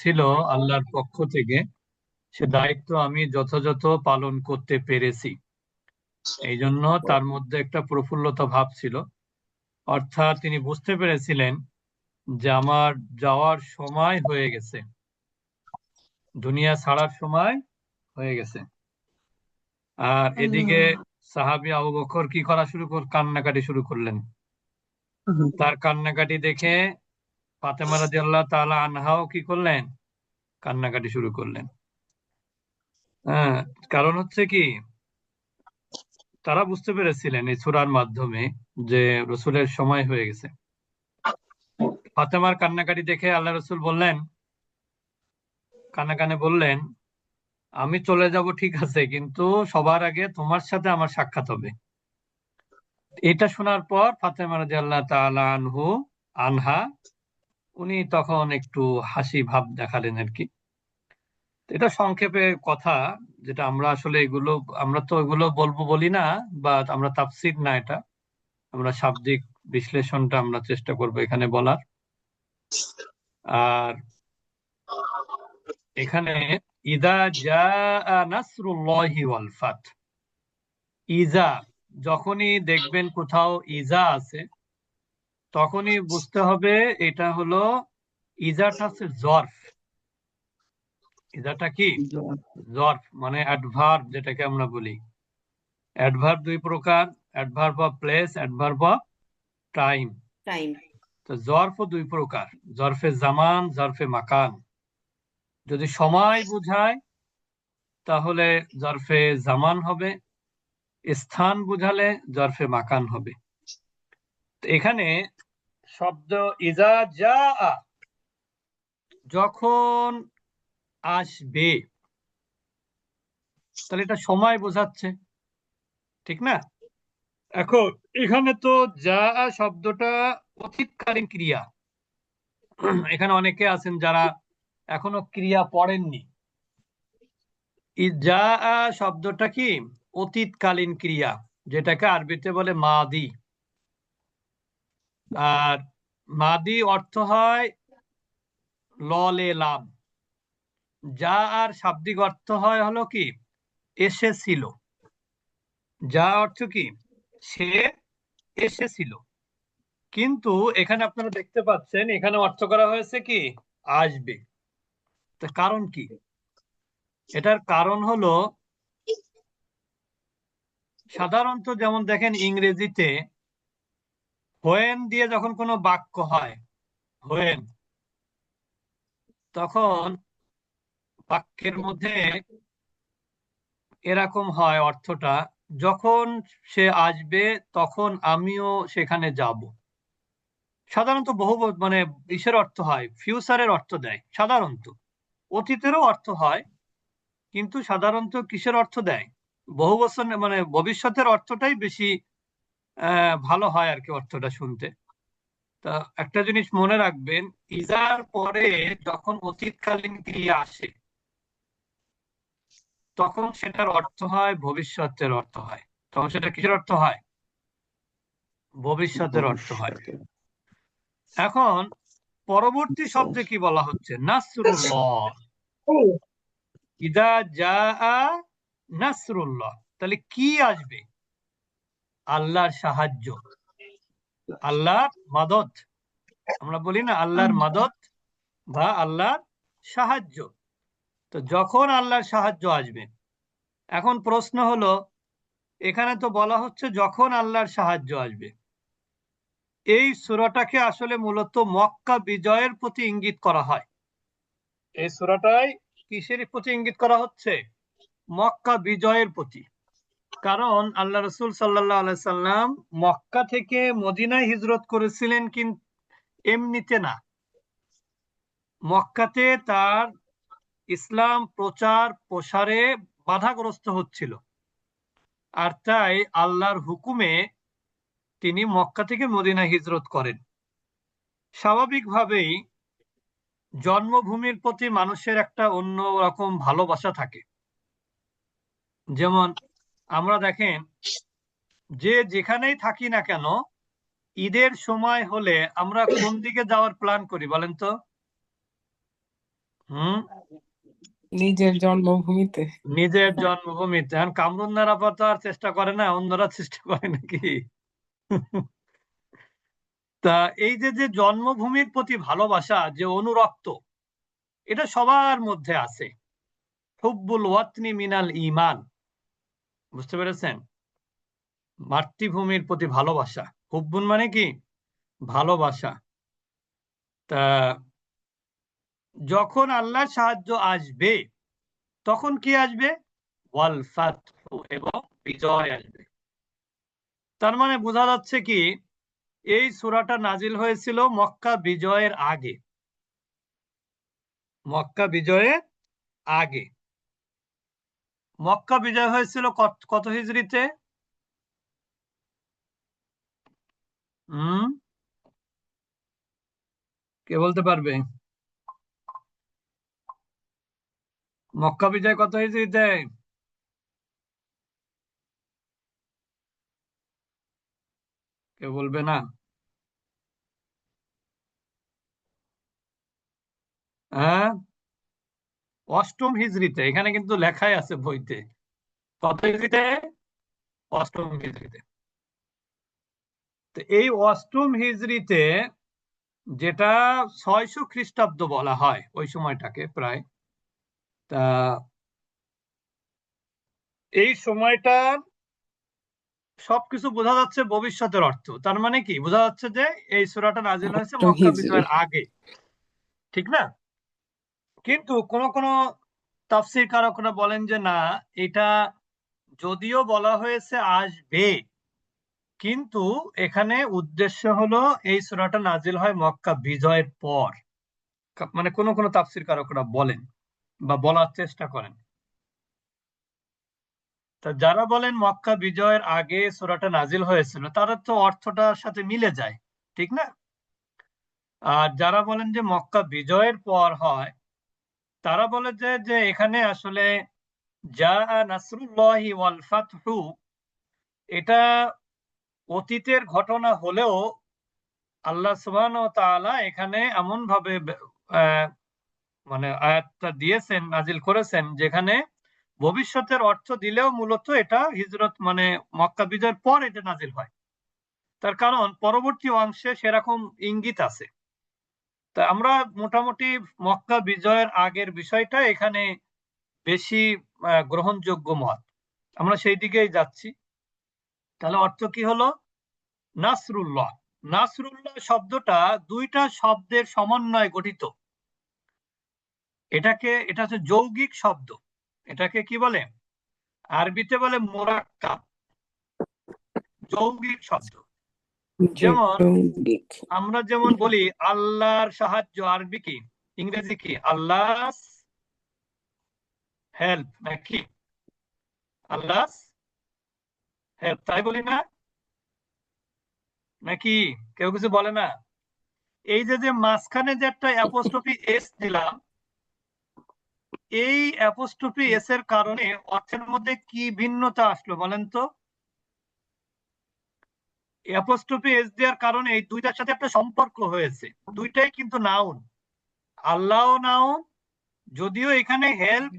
ছিল আল্লাহর পক্ষ থেকে, সে দায়িত্ব আমি যথাযথ পালন করতে পেরেছি। এই জন্য তার মধ্যে একটা প্রফুল্লতা ভাব ছিল, অর্থাৎ তিনি বুঝতে পেরেছিলেন যে আমার যাওয়ার সময় হয়ে গেছে, দুনিয়া ছাড়ার সময় হয়ে গেছে। আর এদিকে আল্লাহ। সাহাবী আবু বকর কি করা কান্নাকাটি শুরু করলেন। তার কান্নাকাটি দেখে ফাতেমা রাদিয়াল্লাহু তাআলা আনহাও কি করলেন, কান্নাকাটি শুরু করলেন। হ্যাঁ, কারণ হচ্ছে কি, তারা বুঝতে পেরেছিলেন এই সূরার মাধ্যমে যে রসুলের সময় হয়ে গেছে। ফাতেমার কান্নাকাটি দেখে আল্লাহ রসুল বললেন, কানে কানে বললেন, আমি চলে যাব ঠিক আছে, কিন্তু সবার আগে তোমার সাথে আমার সাক্ষাৎ হবে। এটা শোনার পর ফাতেমা রাদিয়াল্লাহু তাআলা আনহা উনি তখন একটু হাসি ভাব দেখালেন আর কি। এটা সংক্ষেপে কথা, যেটা আমরা আসলে এগুলো, আমরা তো এগুলো বলবো বলি না, বা আমরা তাফসীর না, এটা আমরা শাব্দিক বিশ্লেষণটা আমরা চেষ্টা করব এখানে বলার। আর এখানে ইদা জাআ নাসরুল্লাহি ওয়াল ফাত, ইজা, যখনই দেখবেন কোথাও ইজা আছে, তখনই বুঝতে হবে এটা হলো, ইজাটা হচ্ছে জর্ফ। ইজাটা কি? জর্ফ মানে অ্যাডভার্ব, যেটাকে আমরা বলি। অ্যাডভার্ব দুই প্রকার, adverb of place, adverb of time. Time. তো জর্ফও দুই প্রকার, জর্ফে জামান, জর্ফে মাকান। যদি সময় বোঝায় তাহলে জর্ফে জামান হবে, স্থান বুঝালে জর্ফে মাকান হবে। তো এখানে শব্দ ইজা যা, যখন আসবে, তাহলে এটা সময় বোঝাচ্ছে, ঠিক না? এখন এখানে তো যা শব্দটা অতীতকালীন ক্রিয়া। এখানে অনেকে আছেন যারা এখনো ক্রিয়া পড়েননি। যা শব্দটা কি? অতীতকালীন ক্রিয়া, যেটাকে আরবিতে বলে মাদি। আর মাদি অর্থ হয় ললে লাম। যা আর শাব্দিক অর্থ হয় হলো কি, এসেছিল। যা অর্থ কি, সে এসেছিল। কিন্তু এখানে আপনারা দেখতে পাচ্ছেন, এখানে অর্থ করা হয়েছে কি, আসবে। তার কারণ কি? এটার কারণ হলো, সাধারণত যেমন দেখেন ইংরেজিতে হোয়েন দিয়ে যখন কোনো বাক্য হয়, হোয়েন, তখন বাক্যের মধ্যে এরকম হয় অর্থটা, যখন সে আসবে তখন আমিও সেখানে যাব। সাধারণত বহু মানে ইসের অর্থ হয়, ফিউচারের অর্থ দেয় সাধারণত। অতীতেরও অর্থ হয়, কিন্তু সাধারণত কিসের অর্থ দেয়, বহু বছর মানে ভবিষ্যতের অর্থটাই বেশি ভালো হয় আর কি, অর্থটা শুনতে। তা একটা জিনিস মনে রাখবেন, ইজার পরে যখন অতীতকালীন ক্রিয়া আসে, তখন সেটার অর্থ হয় ভবিষ্যতের অর্থ হয়। তখন সেটা কিসের অর্থ হয়? ভবিষ্যতের অর্থ হয়। ভবিষ্যতে। এখন পরবর্তী আচ্ছা। শব্দে কি বলা হচ্ছে? নাসরুল্লাহ। ইদা জাআ নাসরুল্লাহ, তাহলে কি আসবে? আল্লাহর সাহায্য, আল্লাহর মাদত। আমরা বলি না আল্লাহর মাদত বা আল্লাহর সাহায্য। তো যখন আল্লাহর সাহায্য আসবে, এখন প্রশ্ন হলো, এখানে তো বলা হচ্ছে যখন আল্লাহর সাহায্য আসবে। এই সূরাটাকে আসলে মূলত মক্কা বিজয়ের প্রতি ইঙ্গিত করা হয়। এই সূরাটাই কিসের প্রতি ইঙ্গিত করা হচ্ছে? মক্কা বিজয়ের প্রতি। কারণ আল্লাহ রসুল সাল্লাল্লাহু আলাইহি সাল্লাম মক্কা থেকে মদিনায় হিজরত করেছিলেন, কিন্তু এমনিতে না। মক্কাতে তার ইসলাম প্রচার প্রসারে বাধাগ্রস্ত হচ্ছিল, আর তাই আল্লাহর হুকুমে তিনি মক্কা থেকে মদিনায় হিজরত করেন। স্বাভাবিকভাবেই জন্মভূমির প্রতি মানুষের একটা অন্য রকম ভালোবাসা থাকে। যেমন আমরা দেখেন, যে যেখানেই থাকি না কেন, ঈদের সময় হলে আমরা কোন দিকে যাওয়ার প্ল্যান করি বলেন তো? হুম, নিজের জন্মভূমিতে। নিজের জন্মভূমিতে। এখন কামরুন্নারা তো আর চেষ্টা করে না, অন্যরা চেষ্টা করে নাকি? তা এই যে যে জন্মভূমির প্রতি ভালোবাসা, যে অনুরক্ত, এটা সবার মধ্যে আছে। হুব্বুল ওয়াতনি মিনাল ঈমান। বুঝতে পেরেছেন? মাতৃভূমির প্রতি ভালোবাসা। হুব্বুন মানে কি? ভালোবাসা। তা যখন আল্লাহর সাহায্য আসবে, তখন কি আসবে? ওয়াল ফাতহু, এবং বিজয় আসবে। তার মানে বোঝা যাচ্ছে কি, এই সূরাটা নাজিল হয়েছিল মক্কা বিজয়ের আগে। মক্কা বিজয়ের আগে। মক্কা বিজয় হয়েছিল কত হিজরিতে? হুম, কে বলতে পারবে? মক্কা বিজয় কত হিজরিতে? কেউ বলবে না? হ্যাঁ, অষ্টম হিজরিতে। এখানে কিন্তু লেখাই আছে বইতে। কত হিজরিতে? অষ্টম হিজরিতে। তো এই অষ্টম হিজরিতে, যেটা 600 খ্রিস্টাব্দ বলা হয় ওই সময়টাকে প্রায়। তা এই সময়টা সবকিছু বোঝা যাচ্ছে ভবিষ্যতের অর্থ। তার মানে কি বোঝা যাচ্ছে? যে এই সূরাটা নাজিল হয়েছে অষ্টম মক্কা হিজরি। বিজয়ের আগে, ঠিক না? কিন্তু কোন কোন তাফসীর কারকরা বলেন যে না, এটা যদিও বলা হয়েছে আসবে, কিন্তু এখানে উদ্দেশ্য হলো এই সূরাটা নাজিল হয় মক্কা বিজয়ের পর। মানে কোন কোন তাফসীর কারকরা বলেন বা বলার চেষ্টা করেন। তা যারা বলেন মক্কা বিজয়ের আগে সূরাটা নাজিল হয়েছিল, তারা তো অর্থটার সাথে মিলে যায়, ঠিক না? আর যারা বলেন যে মক্কা বিজয়ের পর হয়, তারা বলে যে যে এখানে আসলে যা নাসরুল্লাহি ওয়াল ফাতহু, এটা অতীতের ঘটনা হলেও আল্লাহ সুবহানাহু ওয়া তাআলা এখানে এমন ভাবে মানে আয়াতটা দিয়েছেন, নাজিল করেছেন, যেখানে ভবিষ্যতের অর্থ দিলেও মূলত এটা হিজরত মানে মক্কা বিজয়ের পর এটা নাজিল হয়। তার কারণ পরবর্তী অংশে সেরকম ইঙ্গিত আছে। তা আমরা মোটামুটি মক্কা বিজয়ের আগের বিষয়টা এখানে বেশি গ্রহণযোগ্য মত। আমরা সেই দিকেই যাচ্ছি। তাহলে অর্থ কি হলো? নাসরুল্লাহ। নাসরুল্লাহ শব্দটা দুইটা শব্দের সমন্বয়ে গঠিত। এটা হচ্ছে যৌগিক শব্দ। এটাকে কি বলে? আরবিতে বলে মোরাক্কাব, যৌগিক শব্দ। যেমন যৌগিক। আমরা যেমন বলি আল্লাহর সাহায্য, আরবি কি? ইংরেজি কি? আল্লাহ হেল্প, নাকি? আল্লাহ হেল্প, তাই বলি না? নাকি কেউ কিছু বলে না? এই যে যে মাঝখানে যে একটা অ্যাপোস্ট্রফি এস দিলাম, এই অ্যাপোস্ট্রফি এস এর কারণে অর্থের মধ্যে কি ভিন্নতা আসলো বলেন তো? অ্যাপোস্ট্রফি এস দেওয়ার কারণে এই দুইটার সাথে একটা সম্পর্ক হয়েছে। দুইটাই কিন্তু নাউন। আল্লাহ নাউন, যদিও এখানে হেল্প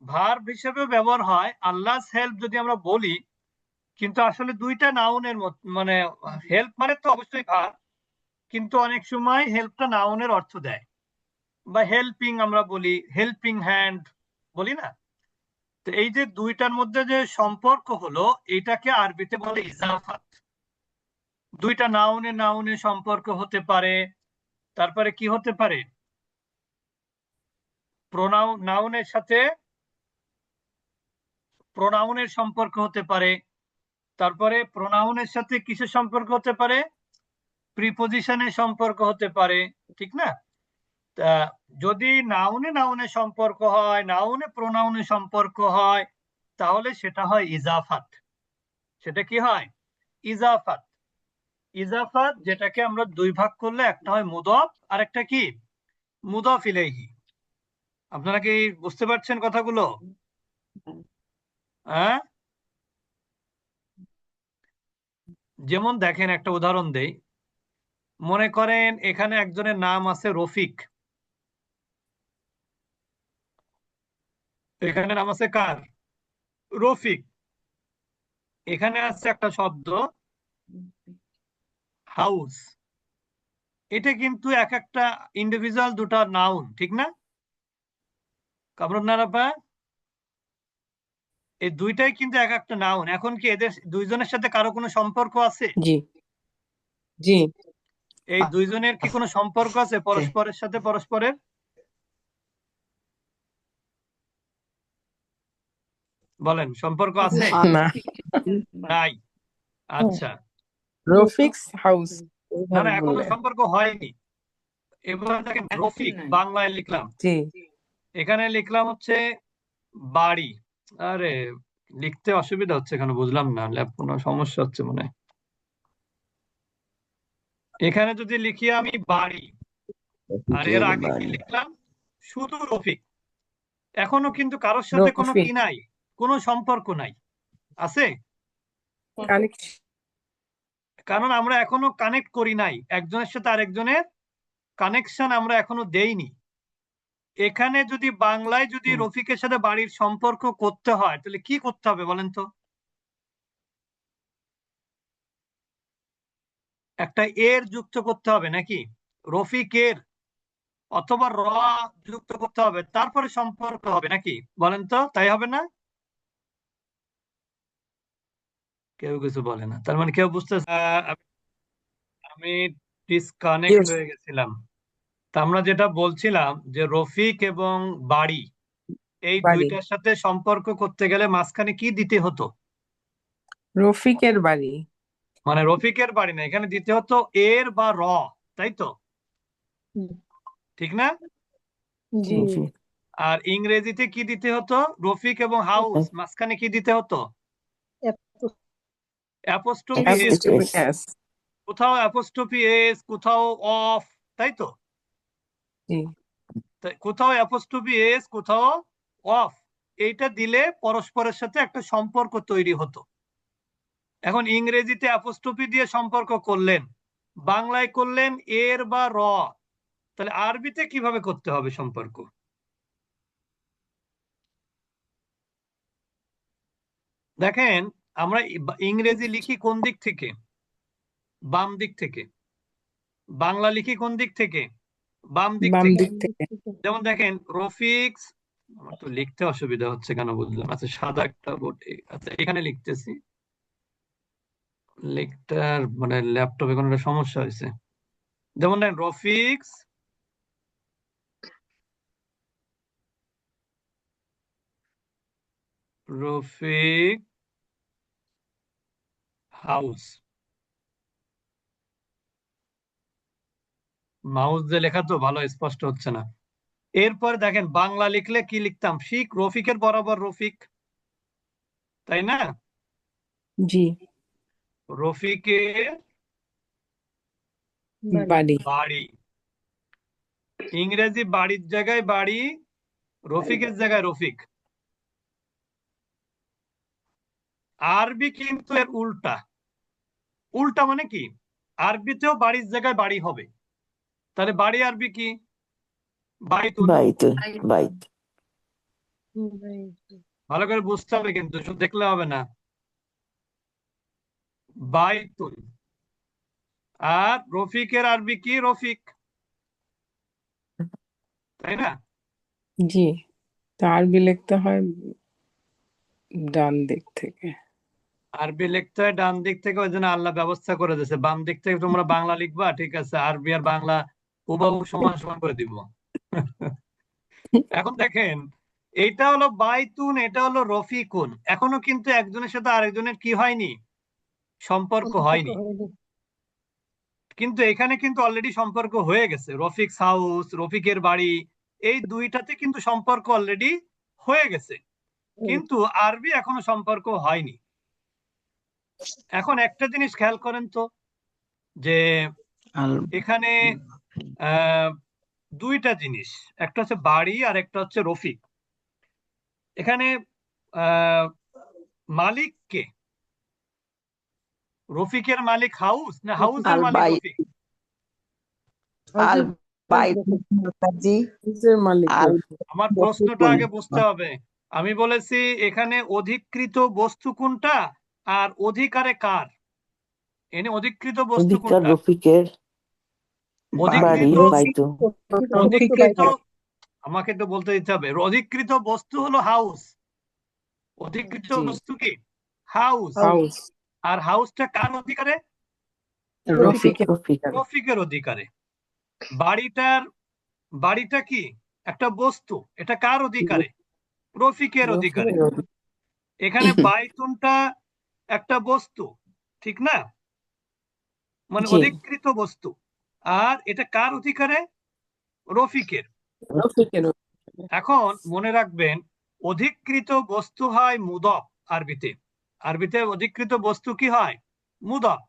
ভার্ব হিসেবে ব্যবহার হয়, আল্লাহস হেল্প যদি আমরা বলি, কিন্তু আসলে দুইটা নাউনের মত মানে হেল্প মানে তো অবশ্যই ভার্ব, কিন্তু অনেক সময় হেল্পটা নাউনের অর্থ দেয়। বা হেল্পিং আমরা বলি, হেল্পিং হ্যান্ড বলি না? তো এই যে দুইটার মধ্যে যে সম্পর্ক হলো, এটাকে আরবিতে বলে ইজাফাত। দুইটা নাউনে নাউনে সম্পর্ক হতে পারে। তারপরে কি হতে পারে? নাউনের সাথে প্রোনাউনের সম্পর্ক হতে পারে। তারপরে প্রোনাউনের সাথে কিসের সম্পর্ক হতে পারে? প্রিপোজিশনের সম্পর্ক হতে পারে, ঠিক না? তা যদি নাউনে নাউনে সম্পর্ক হয়, নাউনে প্রোনাউনে সম্পর্ক হয়, তাহলে সেটা হয় ইজাফাত। সেটা কি হয়? ইজাফাত। ইজাফাত যেটাকে আমরা দুই ভাগ করলে একটা হয় মুদফ, আর একটা কি? মুদফ ইলাইহি। আপনারা কি বুঝতে পারছেন কথাগুলো? হ্যাঁ, যেমন দেখেন একটা উদাহরণ দেই। মনে করেন এখানে একজনের নাম আছে রফিক। এখানে নাম আছে কার? রফিক। এখানে আছে একটা শব্দ হাউস। এটা কিন্তু এক একটা ইন্ডিভিজুয়াল দুটা নাউন, ঠিক না কামরুন নারাপা? এই দুইটাই কিন্তু এক একটা নাউন। এখন কি এদের দুইজনের সাথে কারো কোনো সম্পর্ক আছে? জি জি এই দুইজনের কি কোনো সম্পর্ক আছে পরস্পরের সাথে পরস্পরের? বলেন, সম্পর্ক আছে? না। নাই। আচ্ছা, রফিকস হাউস না এইভাবে না, এখনো বললে। সম্পর্ক হয়নি। এবার দেখেন, রফিক বাংলায় লিখলাম, জি এখানে লিখলাম হচ্ছে বাড়ি। আরে, লিখতে অসুবিধা হচ্ছে কেন বুঝলাম না, ল্যাপ কোনো সমস্যা হচ্ছে মনে হয়। এখানে যদি লিখি আমি বাড়ি, আর এর আগে কি লিখলাম? শুধু রফিক। এখনো কিন্তু কারোর সাথে কোনো কি রফিক নাই, কোনো সম্পর্ক নাই। আছে? কানেকশন। কারণ আমরা এখনো কানেক্ট করি নাই, একজনের সাথে আরেকজনের কানেকশন আমরা এখনো দেইনি। এখানে যদি বাংলায় যদি রফিকের সাথে বাড়ির সম্পর্ক করতে হয়, তাহলে কি করতে হবে বলেন তো? একটা এর যুক্ত করতে হবে নাকি? রফিকের অথবা র যুক্ত করতে হবে, তারপরে সম্পর্ক হবে নাকি? বলেন তো, তাই হবে না? কেউ কিছু বলে না, তার মানে কেউ বুঝতে আমি ডিসকানেক্ট হয়ে গেছিলাম। তা আমরা যেটা বলছিলাম যে রফিক এবং বাড়ি, এই বাড়ি, দুইটার সাথে সম্পর্ক করতে গেলে মাঝখানে কি দিতে হতো? রফিকের বাড়ি। মানে রফিকের বাড়ি না, এখানে দিতে হতো এর বা র, তাই তো? ঠিক না? জি জি আর ইংরেজিতে কি দিতে হতো? রফিক এবং হাউস, মাঝখানে কি দিতে হতো? অ্যাপোস্ট্রোফি এস। এস। কোথাও অ্যাপোস্ট্রোফি এস, কোথাও অফ, তাই তো? জি কোথাও অ্যাপোস্ট্রোফি এস, কোথাও অফ। এইটা দিলে পরস্পরের সাথে একটা সম্পর্ক তৈরি হতো। এখন ইংরেজিতে অ্যাপোস্ট্রোফি দিয়ে সম্পর্ক করলেন, বাংলায় করলেন এর বা র, তাহলে আরবিতে কিভাবে করতে হবে সম্পর্ক? দেখেন, আমরা ইংরেজি লিখি কোন দিক থেকে? বাম দিক থেকে। বাংলা লিখি কোন দিক থেকে? বাম দিক বাম থেকে। দিক থেকে। যেমন দেখেন রফিক্স, আমার তো লিখতে অসুবিধা হচ্ছে কেন বুঝলাম। আচ্ছা, সাদা একটা বোর্ড, আচ্ছা এখানে লিখতেছি। লেখটার মানে ল্যাপটপে কোনো একটা সমস্যা হয়েছে। যেমন দেখেন রফিক্স, রফিক হাউস। মাউস দিয়ে লেখা তো ভালো স্পষ্ট হচ্ছে না। এরপর দেখেন বাংলা লিখলে কি লিখতাম? শিখ, রফিকের বরাবর রফিক, তাই না? জি রফিকের বাড়ি। বাড়ি। ইংরেজি বাড়ির জায়গায় বাড়ি, রফিকের জায়গায় রফিক। আরবি কিন্তু এর উল্টা। উল্টা মানে কি? আরবিতেও বাড়ির জায়গায় বাড়ি হবে। তাহলে বাড়ি আরবি কি? বাইতুন। বাইতুন। বাইত। ভালো করে বুঝতে হবে, কিন্তু শুধু দেখলে হবে না। বাইতুন। আর রফিকের আরবি কি? রফিক, তাই না? জি, তো আরবি লিখতে হয় ডান দিক থেকে। আরবি লিখতে হয় ডান দিক থেকে, ওই জন্য আল্লাহ ব্যবস্থা করে দিয়েছে বাম দিক থেকে তোমরা বাংলা লিখবা, ঠিক আছে, আরবি আর বাংলা হুবহু সমান সমান করে দিব। এখন দেখেন, এইটা হলো বাইতুন, এটা হলো রফিকুন, এখনো কিন্তু একজনের সাথে আরেকজনের কি হয়নি? সম্পর্ক হয়নি। কিন্তু এখানে কিন্তু অলরেডি সম্পর্ক হয়ে গেছে। রফিকস হাউস, রফিকের বাড়ি, এই দুইটাতে কিন্তু সম্পর্ক অলরেডি হয়ে গেছে, কিন্তু আরবি এখনো সম্পর্ক হয়নি। এখন একটা জিনিস খেয়াল করেন তো, যে আল এখানে আহ দুইটা জিনিস, একটা হচ্ছে বাড়ি আর একটা হচ্ছে রফিক। এখানে আহ মালিক কে? রফিকের মালিক হাউস, না হাউসের আল মালিক বাইত। রফিক? আল বাইত। জি। নিজের মালিক আল রফিক। আমার প্রশ্নটা আগে বুঝতে হবে। আমি বলেছি এখানে অধিকৃত বস্তু কোনটা আর অধিকারে কার। এনে অধিকৃত বস্তু অধিকার কোনটা? রফিকের, বাড়ি অধিকৃত বাইতু। অধিকৃত আমাকে তো বলতে দিতে হবে। অধিকৃত বস্তু হলো হাউস। অধিকৃত জি। বস্তু কি? হাউস। হাউস আর হাউসটা কার অধিকারে? রফিকের রফিক রফিকের অধিকারে। বাড়িটা কি? একটা বস্তু, এটা কার অধিকারে? রফিকের অধিকারে। এখানে বাইতুনটা একটা বস্তু, ঠিক না? মানে জি। অধিকৃত বস্তু, আর এটা কার অধিকারে? রফিকের। রফিকের এখন মনে রাখবেন, অধিকৃত বস্তু হয় মুদফ। আরবিতে অধিকৃত বস্তু কি হয়? মুদফ।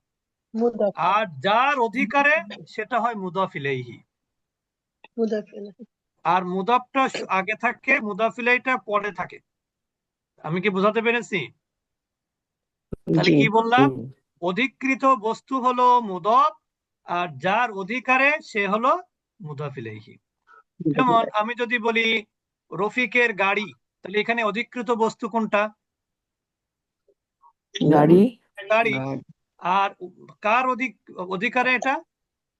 আর যার অধিকারে সেটা হয় মুদাফ ইলাইহি। আর মুদাফটা আগে থাকে, মুদাফ ইলাইহিটা পরে থাকে। আমি কি বোঝাতে পেরেছি? তাহলে জি। কি বললাম? অধিকৃত বস্তু হলো মুদাফ, আর যার অধিকারে সে হলো মুদাফ ইলাইহি। যেমন আমি যদি বলি রফিকের গাড়ি, তাহলে এখানে অধিকৃত বস্তু কোনটা? গাড়ি। গাড়ি। আর কার অধিকারে এটা?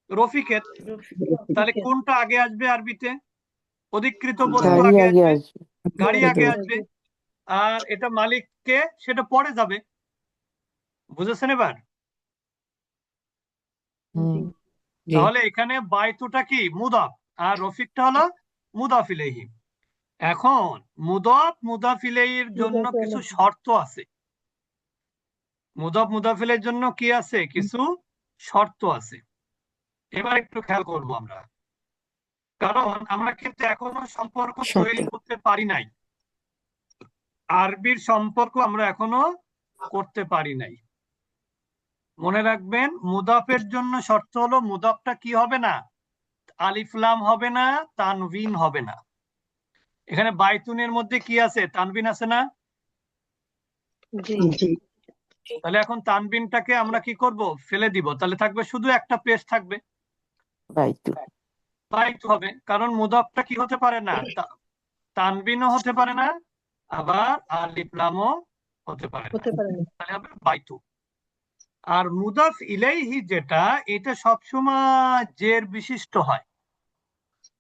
রফিকের। তাহলে কোনটা আগে আসবে আরবিতে? অধিকৃত বস্তু গাড়ি আগে আগে আসবে, আসবে। গাড়ি আগে আসবে, আর এটা মালিককে সেটা পরে যাবে। বুঝেছেন এবার? হুম। জি। তাহলে এখানে বাইতুটা কি? মুদাফ, আর রফিকটা হলো মুদাফ ইলাইহি। এখন মুদাফ ইলাইহির জন্য কিছু শর্ত আছে। মুদাফ ইলাইহির জন্য কি আছে? কিছু শর্ত আছে। এবার একটু খেয়াল করব আমরা, কারণ আমরা কিন্তু এখনো সম্পর্ক তৈরি করতে পারি নাই। আরবির সম্পর্ক আমরা এখনো করতে পারি নাই। মনে রাখবেন, মুদাফের জন্য শর্ত হলো মুদাফটা কি হবে না? আলিফ লাম হবে না, তানভিন হবে না। এখানে বাইতুনের মধ্যে কি আছে? তানভিন আছে না? তাহলে এখন তানবিনটাকে আমরা কি করব? ফেলে দিব। তাহলে থাকবে শুধু একটা পেশ থাকবে, বাইতু। বাইতু হবে। কারণ মুদাফটা কি হতে পারে না? তানবিনও হতে পারে না, আবার আলিফ লামও হতে পারে না। তাহলে হবে বাইতু। আর মুদাফ ইলাইহি যেটা, এটা সবসময় জের বিশিষ্ট হয়।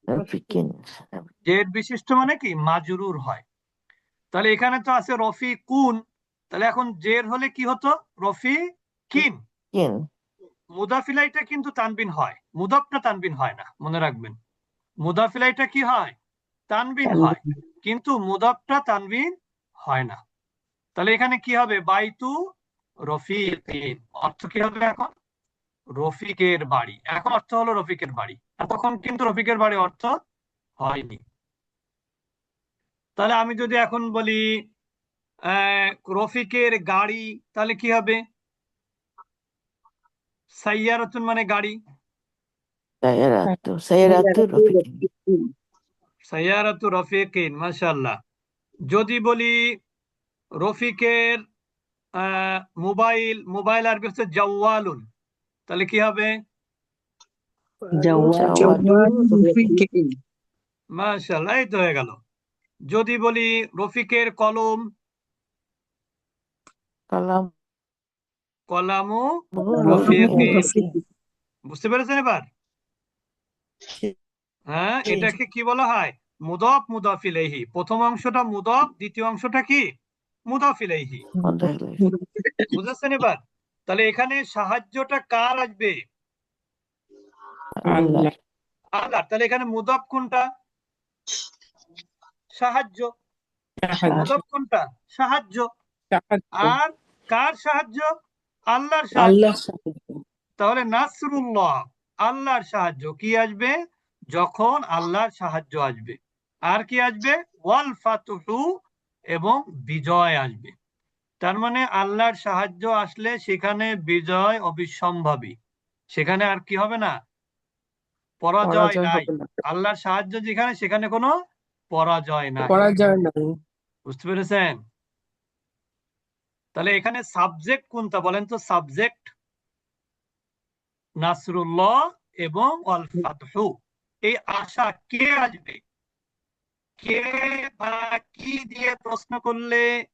রফিকিন। জের বিশিষ্ট মানে কি? মাজরুর হয়। তাহলে এখানে তো আছে রফিকুন, তাহলে এখন জের হলে কি হতো? রফিকিন। কিন। মুদাফ ইলাইহিটা কিন্তু তানবিন হয়, মুদাফটা তানবিন হয় না, মনে রাখবেন। মুদাফ ইলাইহিটা কি হয়? তানবিন হয়, কিন্তু মুদাফটা তানবিন হয় না। তাহলে এখানে কি হবে? বাইতু রফিকিন। অর্থ কি হবে এখন? রফিকের বাড়ি। এখন অর্থ হলো রফিকের বাড়ি, আর তখন কিন্তু রফিকের বাড়ি অর্থ হয়নি। তাহলে আমি যদি এখন বলি রফিকের গাড়ি, তাহলে কি হবে? সাইয়ারাতুন মানে গাড়ি, সাইয়ারাতু রফিকিন। সাইয়ারাতু রফিকিন, মাশাআল্লাহ। যদি বলি রফিকের মোবাইল আরবি হচ্ছে জাওয়ালুন, তাহলে কি হবে? মাশাআল্লাহ, এই তো হয়ে গেল। যদি বলি রফিকের কলম, কালাম কলামু রফিকিন। বুঝতে পেরেছেন এবার? হ্যাঁ, এটাকে কি বলা হয়? মুদাফ মুদাফ ইলাইহি। প্রথম অংশটা মুদাফ, দ্বিতীয় অংশটা কি? মুদাফ ইলাইহি। বুঝেছেন এবার? তাহলে এখানে সাহায্যটা কার আসবে? আল্লাহ। আল্লাহ। তাহলে এখানে মুদাফ কোনটা? সাহায্য। মুদাফ কোনটা? সাহায্য। আর কার সাহায্য? আল্লাহর সাহায্য। তাহলে নাসরুল্লাহ, আল্লাহর সাহায্য কি আসবে? যখন আল্লাহর সাহায্য আসবে। আর কি আসবে? ওয়াল ফাতহু, এবং বিজয় আসবে। তার মানে আল্লাহর সাহায্য আসলে সেখানে বিজয় অবিসম্ভাবী। সেখানে আর কি হবে না? পরাজয় নাই। আল্লাহর সাহায্য যেখানে, সেখানে কোনো পরাজয় নাই। বুঝতে পেরেছেন? তাহলে এখানে সাবজেক্ট কোনটা বলেন তো? সাবজেক্ট নাসরুল্লাহ এবং ওয়াল ফাতহু। এই আশা কে আসবে? কে বা কি কি দিয়ে প্রশ্ন করলে,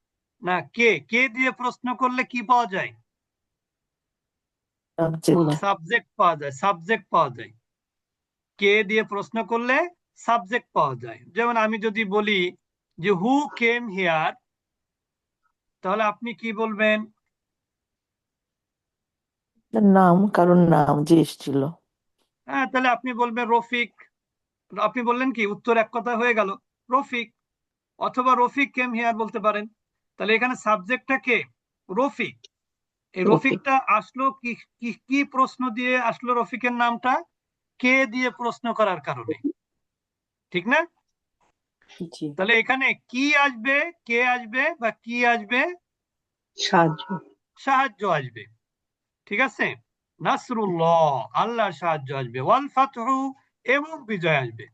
না কে দিয়ে প্রশ্ন করলে কি পাওয়া যায়? সাবজেক্ট সাবজেক্ট পাওয়া যায়, সাবজেক্ট পাওয়া যায়। কে দিয়ে প্রশ্ন করলে সাবজেক্ট পাওয়া যায়। যেমন আমি যদি বলি যে হু কেম হিয়ার, তাহলে আপনি কি বলবেন? নাম, কারণ নাম যে এসেছিল। হ্যাঁ, তাহলে আপনি বলবেন রফিক। আপনি বললেন কি, উত্তর এক কথা হয়ে গেল, রফিক। অথবা রফিক কেম হিয়ার বলতে পারেন। তাহলে এখানে সাবজেক্টটা কে? রফিক। এই রফিক। রফিকটা আসলো কি কি কি প্রশ্ন দিয়ে আসলো? রফিকের নামটা কে দিয়ে প্রশ্ন করার কারণে, ঠিক না? জি। তাহলে এখানে কি আসবে, কে আসবে বা কি আসবে? সাহায্য। সাহায্য আসবে, ঠিক আছে। নাসরুল্লাহ, আল্লাহর সাহায্য আসবে। ওয়াল ফাতহু, এবং বিজয় আসবে।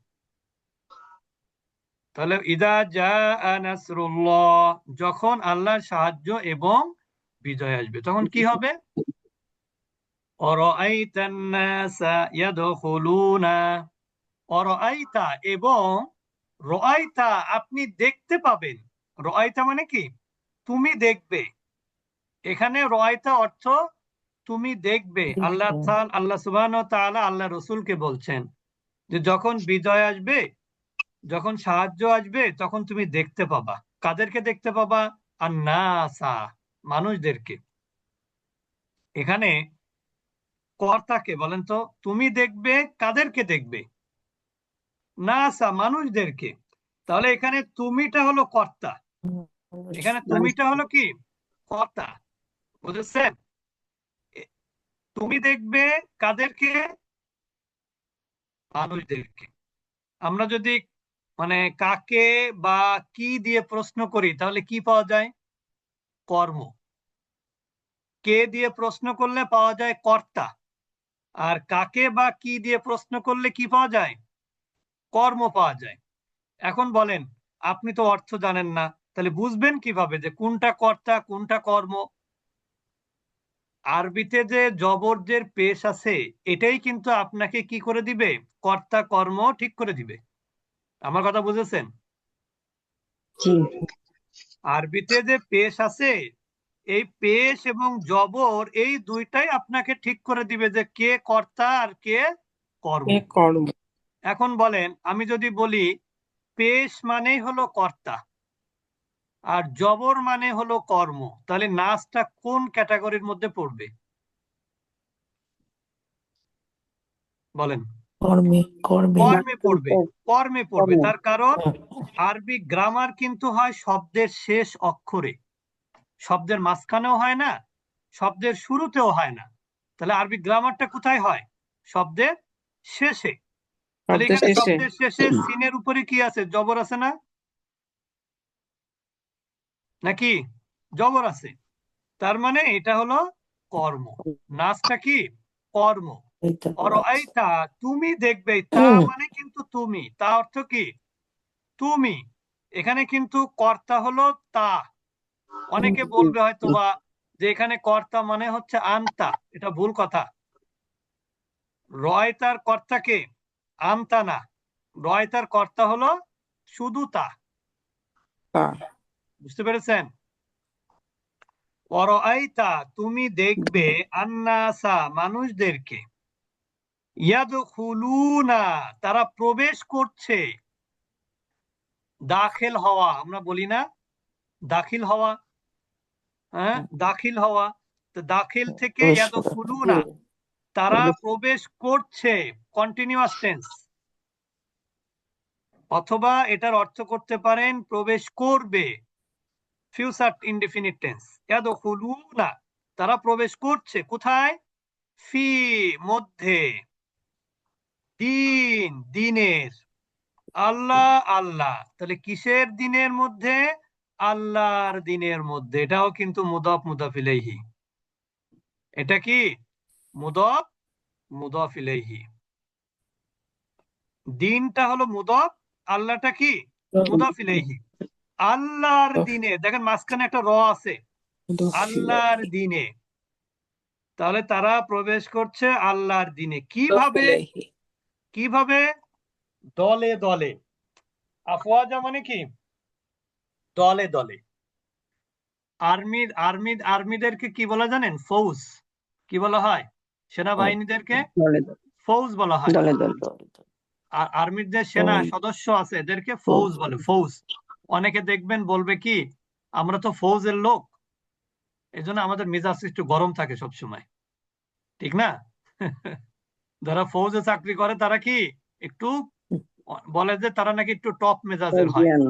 তাহলে ইদা জাআ নাসরুল্লাহ, যখন আল্লাহর সাহায্য এবং বিজয় আসবে, তখন কি হবে? অরাআইতান নাসা ইয়াদখুলুনা, অরাআইতা, এবং রাআইতা, আপনি দেখতে পাবেন। রাআইতা মানে কি? তুমি দেখবে। এখানে রাআইতা অর্থ তুমি দেখবে। আল্লাহ সুবহানাহু ওয়া তাআলা আল্লাহ রাসূলকে বলছেন যে যখন বিজয় আসবে, যখন সাহায্য আসবে, তখন তুমি দেখতে পাবা। কাদেরকে দেখতে পাবা? আন-নাসা, মানুষদেরকে। এখানে কর্তাকে বলেন তো, তুমি দেখবে কাদেরকে দেখবে? নাসা, মানুষদেরকে। তাহলে এখানে তুমিটা হলো কর্তা, এখানে তুমিটা হলো কি? কর্তা। বুঝেছেন? এ- তুমি দেখবে কাদেরকে? মানুষদেরকে। আমরা যদি মানে কাকে বা কি দিয়ে প্রশ্ন করি, তাহলে কি পাওয়া যায়? কর্ম। কে দিয়ে প্রশ্ন করলে পাওয়া যায় কর্তা। আর কাকে বা কি দিয়ে প্রশ্ন করলে কি পাওয়া যায়? কর্ম পাওয়া যায়। এখন বলেন, আপনি তো অর্থ জানেন না, তাহলে বুঝবেন কিভাবে যে কোনটা কর্তা কোনটা কর্ম? আরবিতে যে জবরদের পেশ আছে, এটাই কিন্তু আপনাকে কি করে দিবে? কর্তা কর্ম ঠিক করে দিবে। আমার কথা বুঝেছেন? জি। আরবিতে যে পেশ আছে, এই পেশ এবং জবর, এই দুইটাই আপনাকে ঠিক করে দিবে যে কে কর্তা আর কে কর্ম। কর্ম। এখন বলেন, আমি যদি বলি পেশ মানেই হলো কর্তা আর জবর মানে হলো কর্ম, তাহলে নাসটা কোন ক্যাটাগরির মধ্যে পড়বে? বলেন। কর্মে কর্মে কর্মে পড়বে, কর্মে পড়বে। কর্ম। তার কারণ আরবি গ্রামার কিন্তু হয় শব্দের শেষ অক্ষরে, শব্দের মাঝখানেও হয় না, শব্দের শুরুতেও হয় না। তাহলে আরবি গ্রামারটা কোথায় হয়? শব্দের শেষে। তাহলে শব্দের এখানে শেষে। শব্দের শেষে সিনের উপরে কি আছে? জবর আছে না? নাকি জবর আছে? তার মানে এটা হলো কর্ম। নাচটা কি? কর্ম। এটা কাজ। অরাআইতা, তুমি দেখবে। তা মানে কিন্তু তুমি, তা অর্থ কি? তুমি। এখানে কিন্তু কর্তা হলো তা। অনেকে বলবে হয়তোবা যে এখানে কর্তা মানে হচ্ছে আনতা, এটা ভুল কথা। রয়তার কর্তাকে আনতা না, রয়তার কর্তা হলো শুধু তা। বুঝতে পেরেছেন? অরাআইতা, তুমি দেখবে, আন্নাসা, মানুষদেরকে, ইয়াদখুলুনা, তারা প্রবেশ করছে। দাখিল হওয়া আমরা বলি না, দাখিল হওয়া, হ্যাঁ, দাখিল হওয়া। তো দাখিল থেকে প্রবেশ করা। ইয়াদখুলুনা, তারা প্রবেশ করছে, কন্টিনিউয়াস টেন্স। অথবা এটার অর্থ করতে পারেন প্রবেশ করবে, ফিউচার ইনডিফিনিট টেন্স। ইয়াদখুলুনা, তারা প্রবেশ করছে কোথায়? ফি, মধ্যে, দিন, দিনের, আল্লাহ, আল্লাহ। তাহলে কিসের দিনের মধ্যে? আল্লাহর দিনের মধ্যে। এটাও কিন্তু মুদাফ মুদাফ ইলাইহি। এটা কি? মুদাফ মুদাফ ইলাইহি। দিনটা হলো মুদাফ, আল্লাহটা কি? মুদাফ ইলাইহি। আল্লাহর দিনে, দেখেন মাঝখানে একটা র আছে, আল্লাহর দিনে। তাহলে তারা প্রবেশ করছে আল্লাহর দিনে। কিভাবে? কিভাবে? দলে দলে। আফওয়াজা মানে কি? দলে দলে। আর্মিদেরকে কি বলা জানেন? ফৌজ। কি বলা হয়? সেনাবাহিনীদেরকে দলে দলে ফৌজ বলা হয়। দলে দলে দলে দলে আর আর্মির যে সেনা ফৌজ সদস্য আছে এদেরকে ফৌজ ফৌজ বলে, ফৌজ। অনেকে দেখবেন বলবে কি আমরা তো ফৌজের লোক, এই জন্য আমাদের মেজাজ একটু গরম থাকে সব সময়, ঠিক না? যারা ফৌজে চাকরি করে তারা কি একটু বলে যে তারা নাকি একটু টপ মেজাজের হয়। ফৌজিয়ান।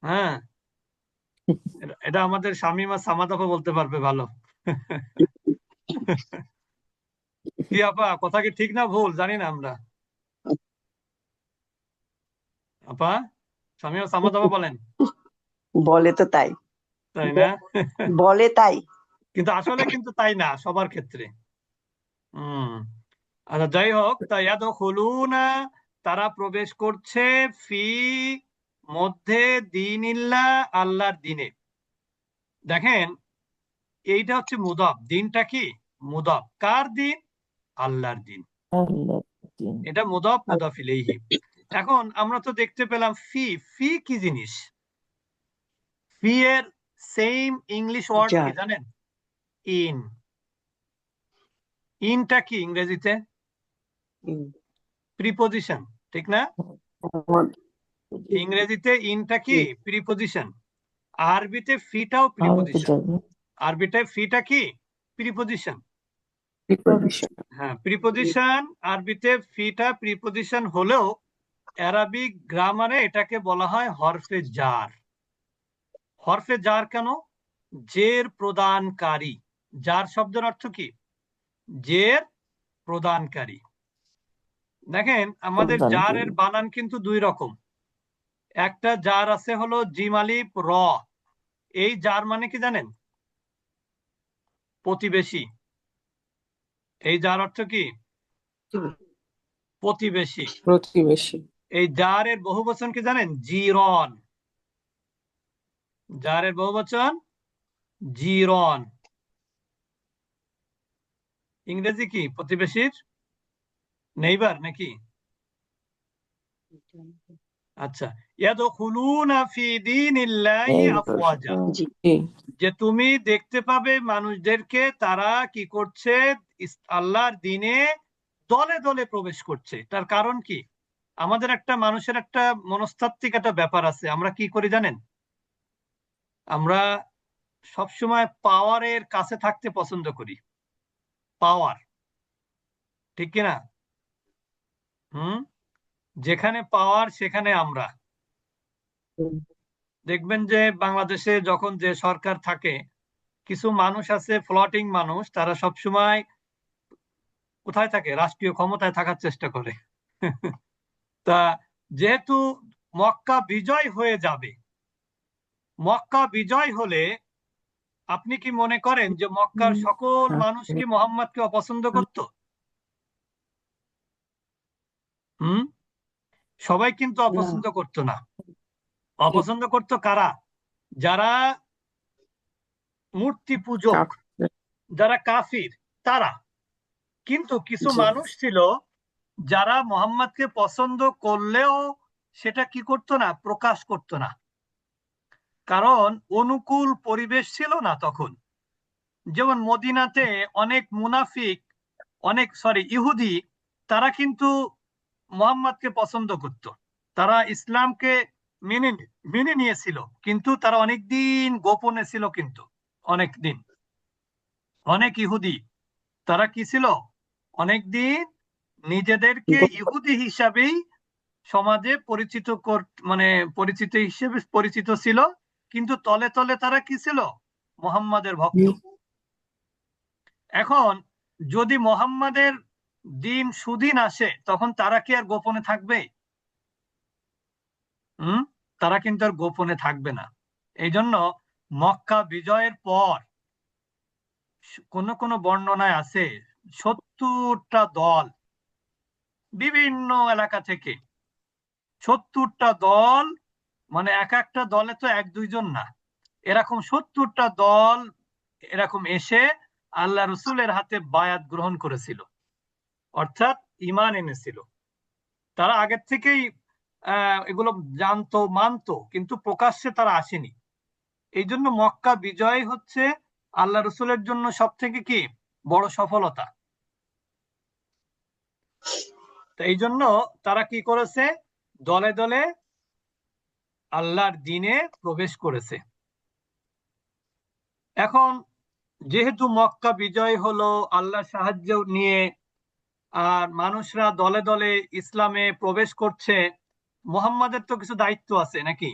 হ্যাঁ, এটা আমাদের শামীমা সামাদাফা বলতে পারবে ভালো। কি আপা, কথা কি ঠিক না ভুল জানি না আমরা। আপা, শামীমা সামাদাফা বলেন। বলে তো তাই, তাই না? বলে তাই। কিন্তু আসলে কিন্তু তাই না সবার ক্ষেত্রে। হম। আচ্ছা, যাই হোক, তাই ইয়াদখুলুনা, তারা প্রবেশ করছে, ফি, মধ্যে, দীনিল্লাহ, আল্লাহর দিনে। দেখেন, এইটা হচ্ছে মুদাফ, দিনটা কি মুদাফ, কার দিন? আল্লাহর দিন। আল্লাহ দিন এটা মুদাফ মুদাফ ইলাইহি। এখন আমরা তো দেখতে পেলাম ফি, ফি কি জিনিস? ফি এর সেম ইংলিশ ওয়ার্ড কি যার জানেন? ইন। ইনটা কি ইংরেজিতে? প্রিপোজিশন, ঠিক না? ইংরেজিতে ইনটা কি প্রিপোজিশন, আরবিতে ফিটাও আরবি প্রিপোজিশন। যাবে আরবিতে ফিটা কি প্রিপোজিশন। প্রিপোজিশন। হ্যাঁ, প্রিপোজিশন। আরবিতে ফিটা প্রিপোজিশন হলেও অ্যারাবিক গ্রামারে এটাকে বলা হয় হরফে জার। হরফে জার কেন? জের প্রদানকারী। জার শব্দের অর্থ কি? জের প্রদানকারী। দেখেন, আমাদের প্রদান জারের করি বানান কিন্তু দুই রকম। একটা জার আছে হলো জিম আলিফ র, এই জার মানে কি জানেন? প্রতিবেশী। এই জার অর্থ কি? প্রতিবেশী। প্রতিবেশী। এই জারের বহুবচন কি জানেন? জিরন। জারের বহুবচন জিরন। ইংরেজি কি প্রতিবেশীর? নেইবার নাকি? আচ্ছা, ইয়াদখুলুনা ফি দীনিল্লাহি নেইবার আফওয়াজা, জি। যে তুমি দেখতে পাবে মানুষদেরকে তারা কি করছে? আল্লাহর দিনে দলে দলে প্রবেশ করছে। তার কারণ কি? আমাদের একটা মানুষের একটা মনস্তাত্ত্বিক একটা ব্যাপার আছে। আমরা কি করি জানেন? আমরা সবসময় পাওয়ারের কাছে থাকতে পছন্দ করি। পাওয়ার, ঠিক কিনা? হুম। যেখানে পাওয়ার সেখানে আমরা। দেখবেন যে বাংলাদেশে যখন যে সরকার থাকে, কিছু মানুষ আছে ফ্লটিং মানুষ, তারা সবসময় কোথায় থাকে? রাষ্ট্রীয় ক্ষমতায় থাকার চেষ্টা করে। তা যেহেতু মক্কা বিজয় হয়ে যাবে, মক্কা বিজয় হলে আপনি কি মনে করেন যে মক্কার সকল মানুষ কি মোহাম্মদকে অপছন্দ করত? হুম। সবাই কিন্তু না, অপছন্দ করতো না। অপছন্দ করতো কারা? যারা মূর্তি পূজক, যারা কাফির, তারা। কিন্তু কিছু জি। মানুষ ছিল যারা মোহাম্মদকে পছন্দ করলেও সেটা কি করতো না? প্রকাশ করতো না। কারণ অনুকূল পরিবেশ ছিল না তখন। যেমন মদিনাতে অনেক মুনাফিক, ইহুদি, তারা কিন্তু মোহাম্মদকে পছন্দ করত। তারা ইসলামকে মেনে মেনে নিয়েছিল, কিন্তু তারা অনেক দিন গোপনে ছিল। কিন্তু অনেক দিন অনেক ইহুদি, তারা কি ছিল? অনেক দিন নিজেদেরকে ইহুদি হিসাবেই সমাজে পরিচিত মানে পরিচিত হিসেবে পরিচিত ছিল, কিন্তু তলে তলে তারা কি ছিল? মোহাম্মদের ভক্ত। এখন যদি মোহাম্মদের দিন সুদিন আসে, তখন তারা কি আর গোপনে থাকবে? হুম। তারা কিন্তু আর গোপনে থাকবে না। এই জন্য মক্কা বিজয়ের পর কোন কোন বর্ণনায় আছে 70টা দল, বিভিন্ন এলাকা থেকে 70টা দল, মানে এক একটা দলে তো এক দুইজন না, এরকম 70টা দল এরকম এসে আল্লাহ রসুলের হাতে বায়াত গ্রহণ করেছিল, অর্থাৎ ঈমান এনেছিল। তারা আগের থেকেই এগুলো জানতো মানতো, কিন্তু প্রকাশ্যে তারা আসেনি। এই জন্য মক্কা বিজয় হচ্ছে আল্লাহ রসুলের জন্য সব থেকে কি বড় সফলতা। তো এই জন্য তারা কি করেছে, দলে দলে আল্লাহর দ্বীনে প্রবেশ করেছে। এখন যেহেতু মক্কা বিজয় হলো আল্লাহর সাহায্য নিয়ে, আর মানুষরা দলে দলে ইসলামে প্রবেশ করছে, মুহাম্মাদের তো কিছু দায়িত্ব আছে নাকি,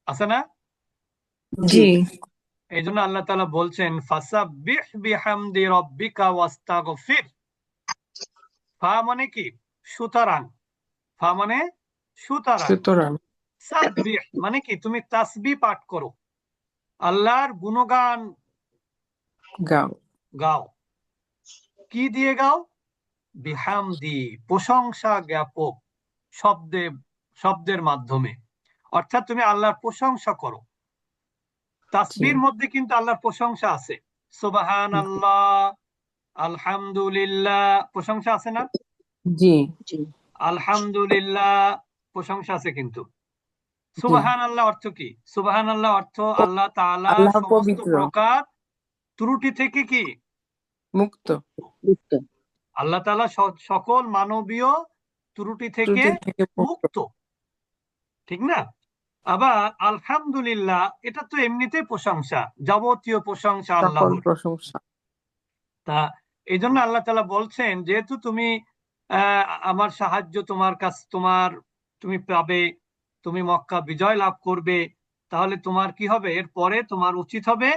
আছে না? জি জি। এই জন্য আল্লাহ তাআলা বলছেন ফাসাব্বিহ বিহামদি রাব্বিকা ওয়াস্তাগফির। ফা মানে কি সুতরাং, ফা মানে সুতরাং, সুতরাং সাব্বিহ মানে কি তুমি তাসবিহ পাঠ করো, আল্লাহর গুণগান গাও। গাও। কি দিয়ে গাও? বিহামদি প্রশংসা জ্ঞাপক শব্দে, শব্দের মাধ্যমে। অর্থাৎ তুমি আল্লাহর প্রশংসা করো। জি তাসবির মধ্যে কিন্তু আল্লাহর প্রশংসা আছে, সুবহানাল্লাহ, আলহামদুলিল্লাহ, প্রশংসা আছে না? জি জি আলহামদুলিল্লাহ প্রশংসা আছে, কিন্তু জি সুবহানাল্লাহ অর্থ কি? সুবহানাল্লাহ অর্থ আল্লাহ তাআলা আল্লাহ সমস্ত পবিত্র, প্রকার ত্রুটি থেকে কি মুক্ত, মুক্ত। আল্লাহ তাআলা সকল মানবীয় ত্রুটি থেকে ত্রুটি থেকে মুক্ত। মুক্ত, ঠিক না? আবার আলহামদুলিল্লাহ এটা তো এমনিতেই প্রশংসা, যাবতীয় প্রশংসা সকল আল্লাহর। প্রশংসা। তা এই জন্য আল্লাহ তাআলা বলছেন যেহেতু তুমি আমার সাহায্য তোমার কাছ তুমি পাবে, তুমি মক্কা বিজয় লাভ করবে, তাহলে তোমার কি হবে, এরপরে তোমার উচিত হবে,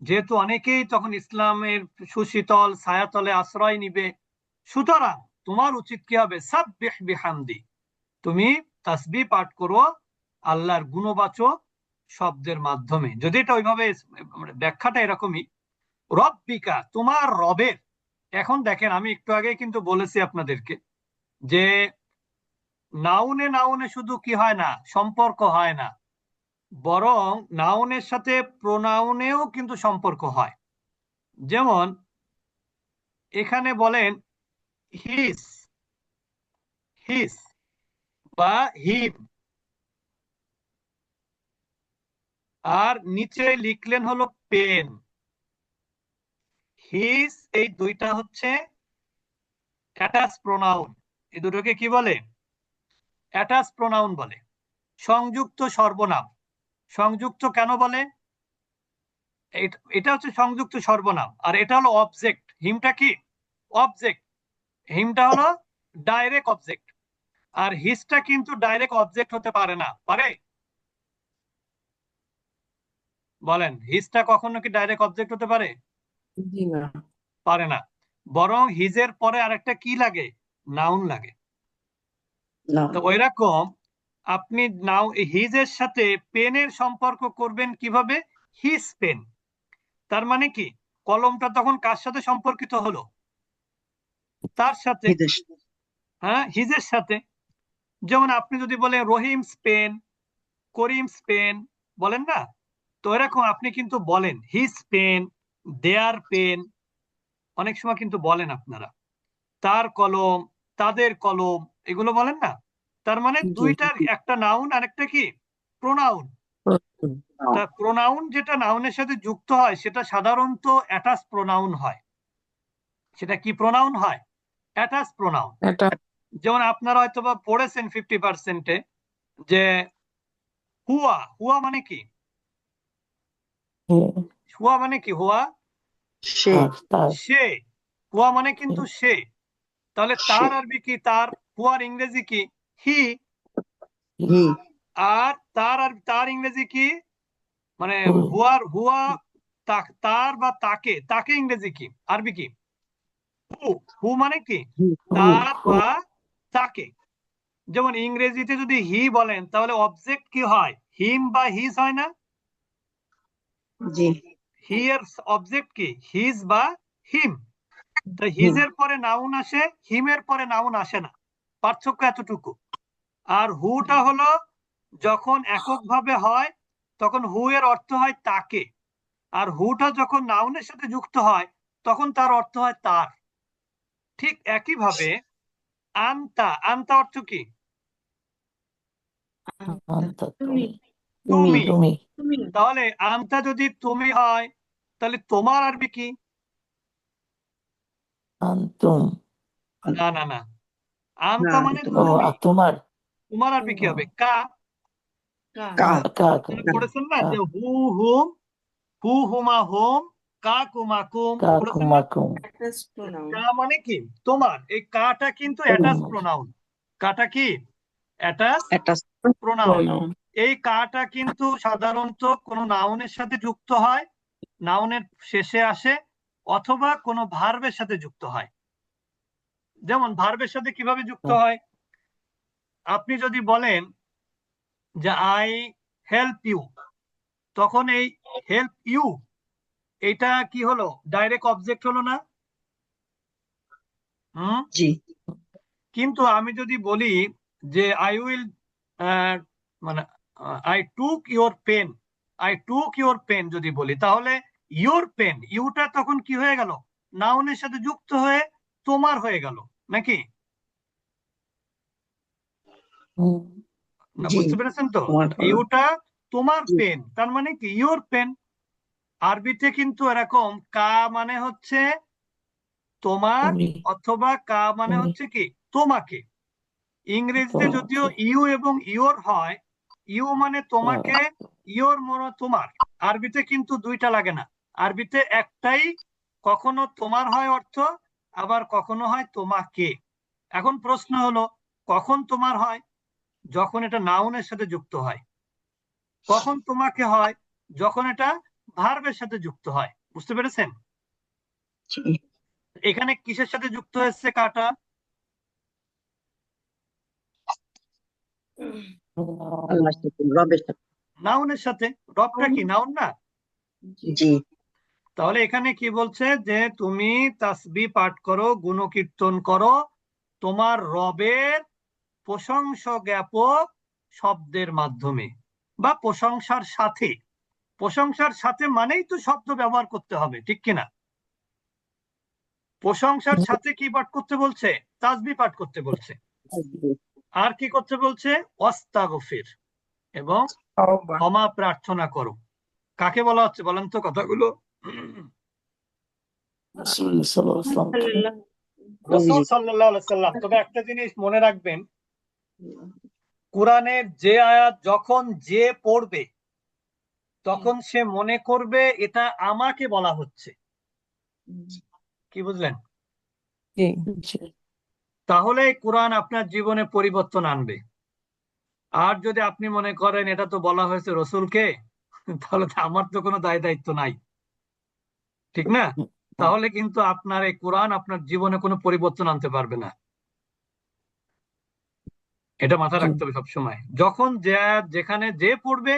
যেহেতু অনেকেই তখন ইসলামের সুশীতল ছায়াতলে আশ্রয় নিবে, সুতরাং তোমার উচিত কি হবে, সাব্বিহ বিহামদি, তুমি তাসবিহ পাঠ করো আল্লাহর গুণবাচক শব্দের মাধ্যমে। যদি এটা ওইভাবে ব্যাখ্যাটা এরকমই, রব্বিকা তোমার রবের। এখন দেখেন আমি একটু আগে কিন্তু বলেছি আপনাদেরকে যে নাউনে নাউনে শুধু কি হয় না, সম্পর্ক হয় না, বরং নাউনের সাথে প্রোনাউনেও কিন্তু সম্পর্ক হয়। যেমন এখানে বলেন হিস, হিস বা হিম, আর নিচে লিখলেন হলো পেন। হিস এই দুইটা হচ্ছে অ্যাটাচ প্রোনাউন। এই দুটোকে কি বলে? অ্যাটাচ প্রোনাউন বলে, সংযুক্ত সর্বনাম। সংযুক্ত কেন বলে? এটা হচ্ছে সংযুক্ত সর্বনাম, আর এটা হলো অবজেক্ট। হিমটা কি অবজেক্ট, হিমটা হলো ডাইরেক্ট অবজেক্ট, আর হিসটা কিন্তু ডাইরেক্ট অবজেক্ট হতে পারে না, পারে? বলেন, হিসটা কখনো কি ডাইরেক্ট অবজেক্ট হতে পারে? জি না। পারে না। বরং হিজের পরে আরেকটা কি লাগে, নাউন লাগে। না তো ওই রকম আপনি নাও হিজের সাথে পেনের সম্পর্ক করবেন কিভাবে, হিজ পেন। তার মানে কি কলমটা তখন কার সাথে সম্পর্কিত হলো, তার সাথে, বিদেশ। হ্যাঁ হিজের সাথে। যেমন আপনি যদি বলেন রহিম স্পেন, করিম স্পেন, বলেন না? তো এরকম আপনি কিন্তু বলেন হিজ পেন, দেয়ার পেন, অনেক সময় কিন্তু বলেন আপনারা, তার কলম, তাদের কলম, এগুলো বলেন না? তার মানে জি দুইটার একটা নাউন আর একটা কি প্রোনাউন। তা প্রোনাউন যেটা নাউনের সাথে যুক্ত হয় সেটা সাধারণত অ্যাটাচ প্রোনাউন হয়। সেটা কি প্রোনাউন হয়? Attach pronoun. এটা যেমন আপনারা হয়তো বা পড়েছেন 50%-এ যে হুয়া, হুয়া মানে কি? হুয়া মানে কি? হুয়া সে তার সে, হুয়া মানে কিন্তু সে। তাহলে সে তার আরবি কি? তার। হুয়ার ইংরেজি কি? হি। হি আর তার ইংরেজি কি? মানে হু হুয়া তার বা তাকে, তাকে ইংরেজি কি, আরবি কি? হু। হু মানে কি? হি হু তার হু বা তাকে। যেমন ইংরেজিতে যদি হি বলেন তাহলে অবজেক্ট কি হয়, হিম বা হিজ হয় না? জি হি এর অবজেক্ট কি, হিজ বা হিম। তো হিম হিজের পরে নাউন আসে, হিমের পরে নাউন আসে না, পার্থক্য এতটুকু। আর হুটা হলো যখন এককভাবে হয় তখন হু এর অর্থ হয় তাকে, আর হুটা যখন নাউনের সাথে যুক্ত হয় তখন তার অর্থ হয় তার। ঠিক একইভাবে আনতা, আনতা অর্থ কি? আন্তা তুমি তুমি। তুমি তাহলে আনতা যদি তুমি হয় তাহলে তোমার আরবি কি? আন্তুম না না না, আনতা না, মানে তুমি। ও তুমি, তোমার তোমার আরবি কি ও, হবে? কা। কা। কা আপনারা পড়েছেন না কা যে হু হুম, হু হুমা হোম, কা কুমা কুম, কা পড়েছেন না? কুমাকুম Attached pronoun. কা মানে কি? তোমার। এই কাটা কিন্তু অ্যাটাচ প্রোনাউন। কাটা কি? অ্যাটাচ একটা প্রোনাউন। Pronoun. এই কাটা কিন্তু সাধারণত কোনো নাউনের সাথে যুক্ত হয়, নাউনের শেষে আসে, অথবা কোনো ভার্বের সাথে যুক্ত হয়। যেমন ভার্বের সাথে কিভাবে যুক্ত হয়? আপনি যদি বলেন যে আই হেল্প ইউ, তখন এই হেল্প ইউ এটা কি হলো? ডাইরেক্ট অবজেক্ট হলো না? হুম। জি। কিন্তু আমি যদি বলি যে আই উইল মানে I took your pen, I took your pen যদি বলি, তাহলে ইউর পেন, ইউটা তখন কি হয়ে গেল? নাউনের সাথে যুক্ত হয়ে তোমার হয়ে গেল নাকি? হুম, না, জি। বুঝতে পেরেছেন তো? তোমার হলো। ইউটা তোমার জি। পেন, তার মানে কি? Your pen. আরবিতে কিন্তু এরকম কা মানে হচ্ছে তোমার, তুমি অথবা কা মানে তুমি হচ্ছে কি? তোমাকে। ইংরেজিতে যদিও তোমাকে ইউ এবং ইওর হয়, ইউ মানে তোমাকে, ইওর মানে তোমার। আরবিতে কিন্তু দুইটা লাগে না, আরবিতে একটাই, কখনো তোমার হয় অর্থ, আবার কখনো হয় তোমাকে। এখন প্রশ্ন হলো, কখন তোমার হয়? যখন এটা নাউনের সাথে যুক্ত হয়। কখন তোমাকে হয়? যখন এটা ভার্বের সাথে যুক্ত হয়। বুঝতে পেরেছেন? জি। এখানে কিসের সাথে যুক্ত হয়েছে কাটা? আল্লাহর সাথে, রবের সাথে। নাউনের সাথে। রবটা কি নাউন না? জি। তাহলে এখানে কি বলছে যে তুমি তাসবিহ পাঠ করো, গুণকীর্তন করো তোমার রবের প্রশংসা জ্ঞাপক শব্দের মাধ্যমে, বা প্রশংসার সাথে। প্রশংসার সাথে মানেই তো শব্দ ব্যবহার করতে হবে, ঠিক কিনা? প্রশংসার সাথে কি পাঠ করতে বলছে? তাসবিহ পাঠ করতে বলছে। আর কি করতে বলছে? ওয়াস্তাগফির, এবং Tauba. ক্ষমা প্রার্থনা করো। কাকে বলা হচ্ছে বলেন তো কথাগুলো? রাসূল সাল্লাল্লাহু আলাইহি ওয়াসাল্লাম রাসূল সাল্লাল্লাহু আলাইহি সাল্লাম। তবে একটা জিনিস মনে রাখবেন, কোরআনের যে আয়াত যখন যে পড়বে তখন সে মনে করবে এটা আমাকে বলা হচ্ছে। কি বুঝলেন? জি। জি তাহলে কোরআন আপনার জীবনে পরিবর্তন আনবে। আর যদি আপনি মনে করেন এটা তো বলা হয়েছে রসুলকে, তাহলে তো আমার তো কোনো দায় দায়িত্ব নাই, ঠিক না? তাহলে কিন্তু আপনার এই কোরআন আপনার জীবনে কোনো পরিবর্তন আনতে পারবে না। এটা মাথায় রাখতে হবে সবসময়। যখন যে আয়াত যেখানে যে পড়বে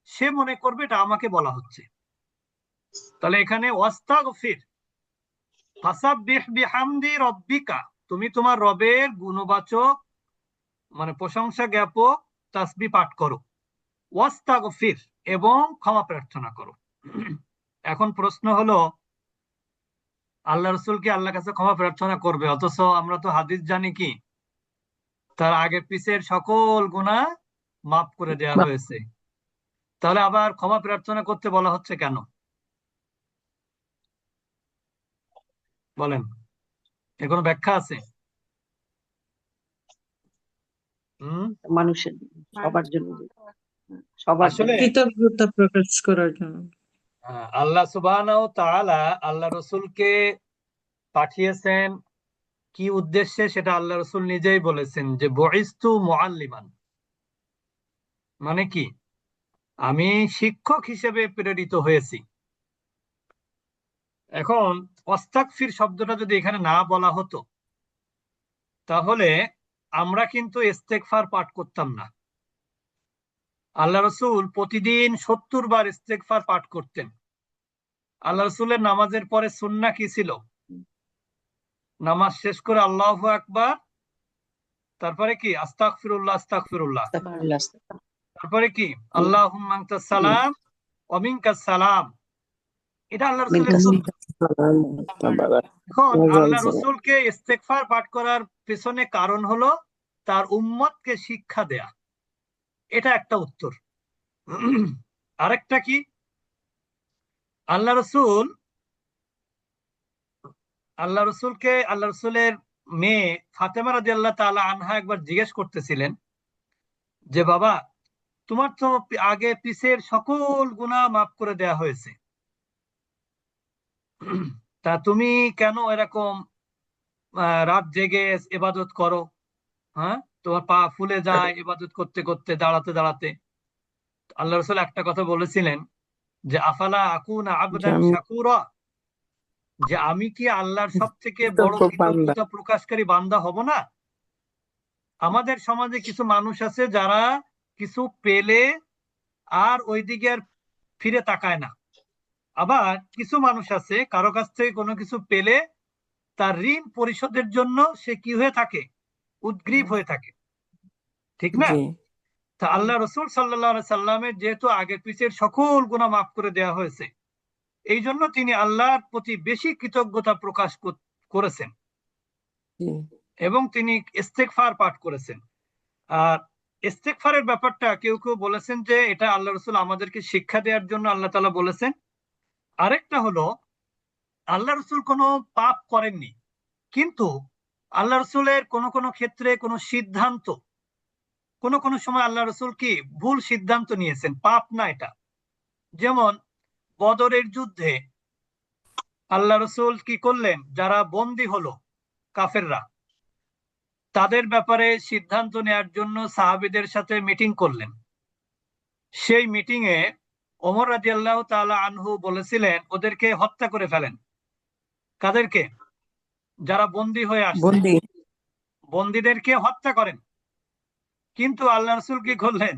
সে মনে করবে এটা আমাকে বলা হচ্ছে। তাহলে এখানে ওয়াস্তাগফির, ফাসাব্বিহ বিহামদি রব্বিকা, তুমি তোমার রবের গুণবাচক মানে প্রশংসা জ্ঞাপক তাসবিহ পাঠ করো। ওয়াস্তাগফির, এবং ক্ষমা প্রার্থনা করো। এখন প্রশ্ন হলো, আল্লাহ রসুল কি আল্লাহর কাছে ক্ষমা প্রার্থনা করবে? অথচ আমরা তো হাদিস জানি কি তার আগে পিছের সকল গুনাহ মাফ করে দেওয়া হয়েছে। তাহলে আবার ক্ষমা প্রার্থনা করতে বলা হচ্ছে কেন বলেন? এর কোনো ব্যাখ্যা আছে? হুম। মানুষের সবার জন্য, সবার আসলে জন্য। কৃতজ্ঞতা প্রকাশ করার জন্য। আল্লাহ সুবহানাহু ওয়া তাআলা আল্লাহ রসুলকে পাঠিয়েছেন কি উদ্দেশ্যে, সেটা আল্লাহ রসুল নিজেই বলেছেন যে বুইস্তু মুআল্লিমান, মানে কি আমি শিক্ষক হিসেবে প্রেরিত হয়েছি। এখন ওয়াস্তাগফির শব্দটা যদি এখানে না বলা হতো তাহলে আমরা কিন্তু ইস্তেগফার পাঠ করতাম না। আল্লাহ রসুল প্রতিদিন 70 বার ইস্তেগফার পাঠ করতেন। আল্লাহ রসুলের নামাজের পরে সুন্নাহ কি ছিল? নামাজ শেষ করে আল্লাহু আকবার, তারপরে কি আস্তাগফিরুল্লাহ আস্তাগফিরুল্লাহ, আস্তাগফিরুল্লাহ। তারপরে কি আল্লাহুম্মা আনতাস সালাম ওয়া মিনকাস সালাম। এটা আল্লাহ রসুলের মিনকাস। সুন্নাহ। এখন আল্লাহ রসুলকে ইস্তেগফার পাঠ করার পেছনে কারণ হলো তার উম্মতকে শিক্ষা দেয়া। এটা একটা উত্তর। আরেকটা কি, আল্লাহ রসুলের মেয়ে ফাতেমা রাদিয়াল্লাহু তাআলা আনহা একবার জিজ্ঞেস করতেছিলেন যে বাবা, তোমার তো আগে পিছের সকল গুনাহ মাফ করে দেয়া হয়েছে, তা তুমি কেন এরকম রাত জেগে ইবাদত করো? হ্যাঁ, তোমার পা ফুলে যায় ইবাদত করতে করতে, দাঁড়াতে দাঁড়াতে। আল্লাহ রসুল একটা কথা বলেছিলেন যে আফালা আকুনা আবদান আমি শাকুরা, যে আমি কি আল্লাহর সব থেকে বড় কৃতজ্ঞ বান্দা। কৃতজ্ঞতা প্রকাশকারী বান্দা হব না? আমাদের সমাজে কিছু মানুষ আছে যারা কিছু পেলে আর ওইদিকে আর ফিরে তাকায় না। আবার কিছু মানুষ আছে কারো কাছ থেকে কোনো কিছু পেলে তার ঋণ পরিশোধের জন্য সে কি হয়ে থাকে, উদ্গ্রীব হয়ে থাকে, ঠিক না? জি তা আল্লাহ রসুল সাল্লাল্লাহু আলাইহি সাল্লামের যেহেতু আগের পিছের সকল গুনাহ মাফ করে দেওয়া হয়েছে, এই জন্য তিনি আল্লাহর প্রতি বেশি কৃতজ্ঞতা প্রকাশ করেছেন জি এবং তিনি ইস্তেগফার পাঠ করেছেন। আর ইস্তেগফারের ব্যাপারটা কেউ কেউ বলেছেন যে এটা আল্লাহ রসুল আমাদেরকে শিক্ষা দেওয়ার জন্য আল্লাহ তাআলা বলেছেন। আরেকটা হলো, আল্লাহ রসুল কোনো পাপ করেননি, কিন্তু আল্লাহ রসুলের কোনো কোনো ক্ষেত্রে কোনো সিদ্ধান্ত, কোনো সময় আল্লাহ রসুল কি ভুল সিদ্ধান্ত নিয়েছেন, পাপ না এটা। যেমন বদরের যুদ্ধে আল্লাহ রসুল কি করলেন, যারা বন্দী হলো কাফেররা, তাদের ব্যাপারে সিদ্ধান্ত নেয়ার জন্য সাহাবীদের সাথে মিটিং করলেন। সেই মিটিং এ ওমর রাদিয়াল্লাহু তাআলা আনহু বলেছিলেন ওদেরকে হত্যা করে ফেলেন। কাদেরকে? যারা বন্দী হয়ে আসছে, বন্দি বন্দীদেরকে হত্যা করেন। কিন্তু আল্লাহ রসুল কি করলেন?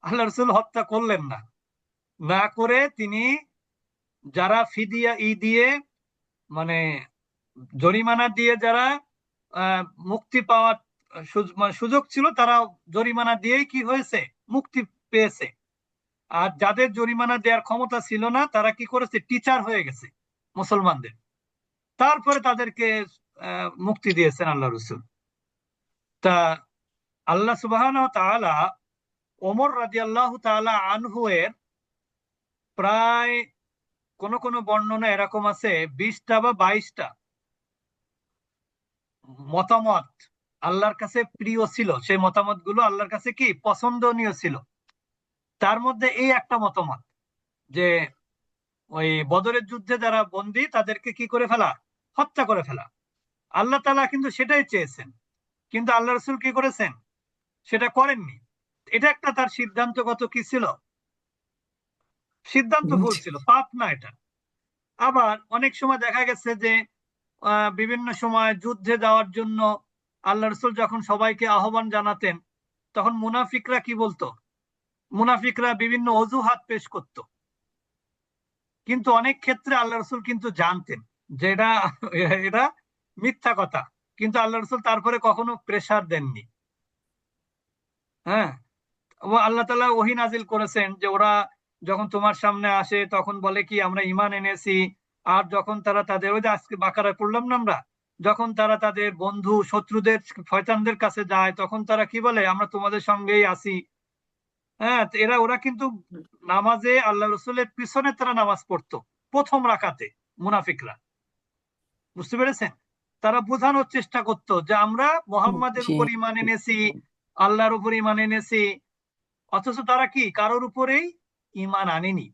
আল্লাহ রসুল হত্যা করলেন না, না করে তিনি যারা ফিদিয়া দিয়ে, মানে জরিমানা দিয়ে যারা মুক্তি পাওয়ার সুযোগ ছিল, তারা জরিমানা দিয়েই কি হয়েছে, মুক্তি পেয়েছে। আর যাদের জরিমানা দেওয়ার ক্ষমতা ছিল না, তারা কি করেছে, টিচার হয়ে গেছে মুসলমানদের। তারপরে তাদেরকে মুক্তি দিয়েছেন আল্লাহ রসুল। তা আল্লাহ সুবহানাহু ওয়া তাআলা ওমর রাদিয়াল্লাহু তাআলা আনহু এর প্রায় কোন বর্ণনা এরকম আছে 20টা বা 22টা মতামত আল্লাহর কাছে প্রিয় ছিল। সেই মতামত গুলো আল্লাহর কাছে কি পছন্দনীয় ছিল। তার মধ্যে এই একটা মতামত যে ওই বদরের যুদ্ধে যারা বন্দী তাদেরকে কি করে ফেলা, হত্যা করে ফেলা। আল্লাহ তাআলা কিন্তু সেটাই চেয়েছেন, কিন্তু আল্লাহ রসুল কি করেছেন, সেটা করেননি। এটা একটা তার সিদ্ধান্তগত কি ছিল, সিদ্ধান্ত ভুল ছিল, পাপ না এটা। আবার অনেক সময় দেখা গেছে যে বিভিন্ন সময় যুদ্ধে যাওয়ার জন্য আল্লাহ রসুল যখন সবাইকে আহ্বান জানাতেন, তখন মুনাফিকরা কি বলতো, মুনাফিকরা বিভিন্ন অজুহাত পেশ করত। কিন্তু অনেক ক্ষেত্রে আল্লাহ রসুল কিন্তু জানতেন যে এটা মিথ্যা কথা, কিন্তু আল্লাহ রসুল তারপরে কখনো প্রেসার দেননি। হ্যাঁ, আল্লাহ তাআলা ওহী নাজিল করেছেন যে ওরা যখন তোমার সামনে আসে তখন বলে কি আমরা ঈমান এনেছি, আর যখন তারা তাদের, ওই যে আজকে বাকারায় পড়লাম না আমরা, যখন তারা তাদের বন্ধু শত্রুদের শয়তানদের কাছে যায় তখন তারা কি বলে, আমরা তোমাদের সঙ্গেই আছি। হ্যাঁ, তো ওরা কিন্তু নামাজে আল্লাহ রসুলের পিছনে তারা নামাজ পড়তো প্রথম রাকাতে, মুনাফিকরা। বুঝতে পেরেছেন? তারা বোঝানোর চেষ্টা করতো যে আমরা মুহাম্মাদের জি উপর ঈমান এনেছি, আল্লাহর উপর ঈমান এনেছি, অথচ তারা কি কারোর উপরেই ঈমান আনেনি।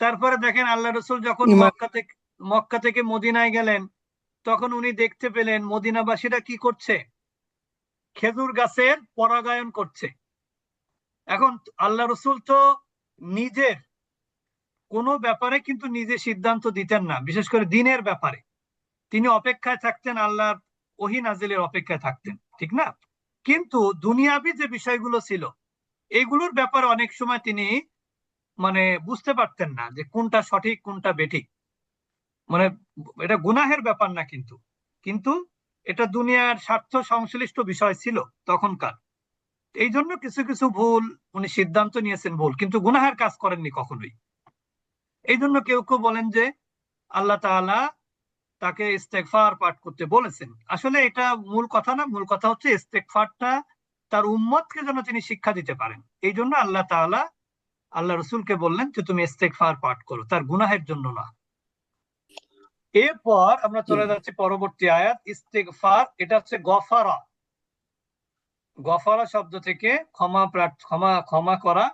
তারপরে দেখেন আল্লাহ রসুল যখন ইমান মক্কা থেকে মদিনায় গেলেন, তখন উনি দেখতে পেলেন মদিনাবাসীরা কি করছে, খেজুর গাছের পরাগায়ন করছে। এখন আল্লাহ রসুল তো নিজের কোনো ব্যাপারে কিন্তু নিজে সিদ্ধান্ত দিতেন না, বিশেষ করে দিনের ব্যাপারে তিনি অপেক্ষায় থাকতেন, আল্লাহর ওহী নাজিলের অপেক্ষায় থাকতেন, ঠিক না? কিন্তু দুনিয়াবি যে বিষয়গুলো ছিল এইগুলোর ব্যাপারে অনেক সময় তিনি মানে বুঝতে পারতেন না যে কোনটা সঠিক কোনটা বেঠিক। মানে এটা গুনাহের ব্যাপার না, কিন্তু কিন্তু এটা দুনিয়ার স্বার্থ সংশ্লিষ্ট বিষয় ছিল তখনকার। এই জন্য কিছু কিছু ভুল উনি সিদ্ধান্ত নিয়েছেন ভুল, কিন্তু গুনাহের কাজ করেননি কখনোই। এই জন্য কেউ কেউ বলেন যে আল্লাহ তাআলা তাকে ইস্তেগফার পাঠ করতে বলেছেন। আসলে এটা মূল কথা না, মূল কথা হচ্ছে ইস্তেগফারটা তার উম্মতকে যেন তিনি শিক্ষা দিতে পারেন। এই জন্য আল্লাহ তাআলা আল্লাহ রসুলকে বললেন যে তুমি ইস্তেগফার পাঠ করো, তার গুনাহের জন্য না। এরপর আমরা চলে যাচ্ছি পরবর্তী আয়াত। ইস্তেগফার এটা হচ্ছে গফারা। গফারা শব্দ থেকে ক্ষমা ক্ষমা করা।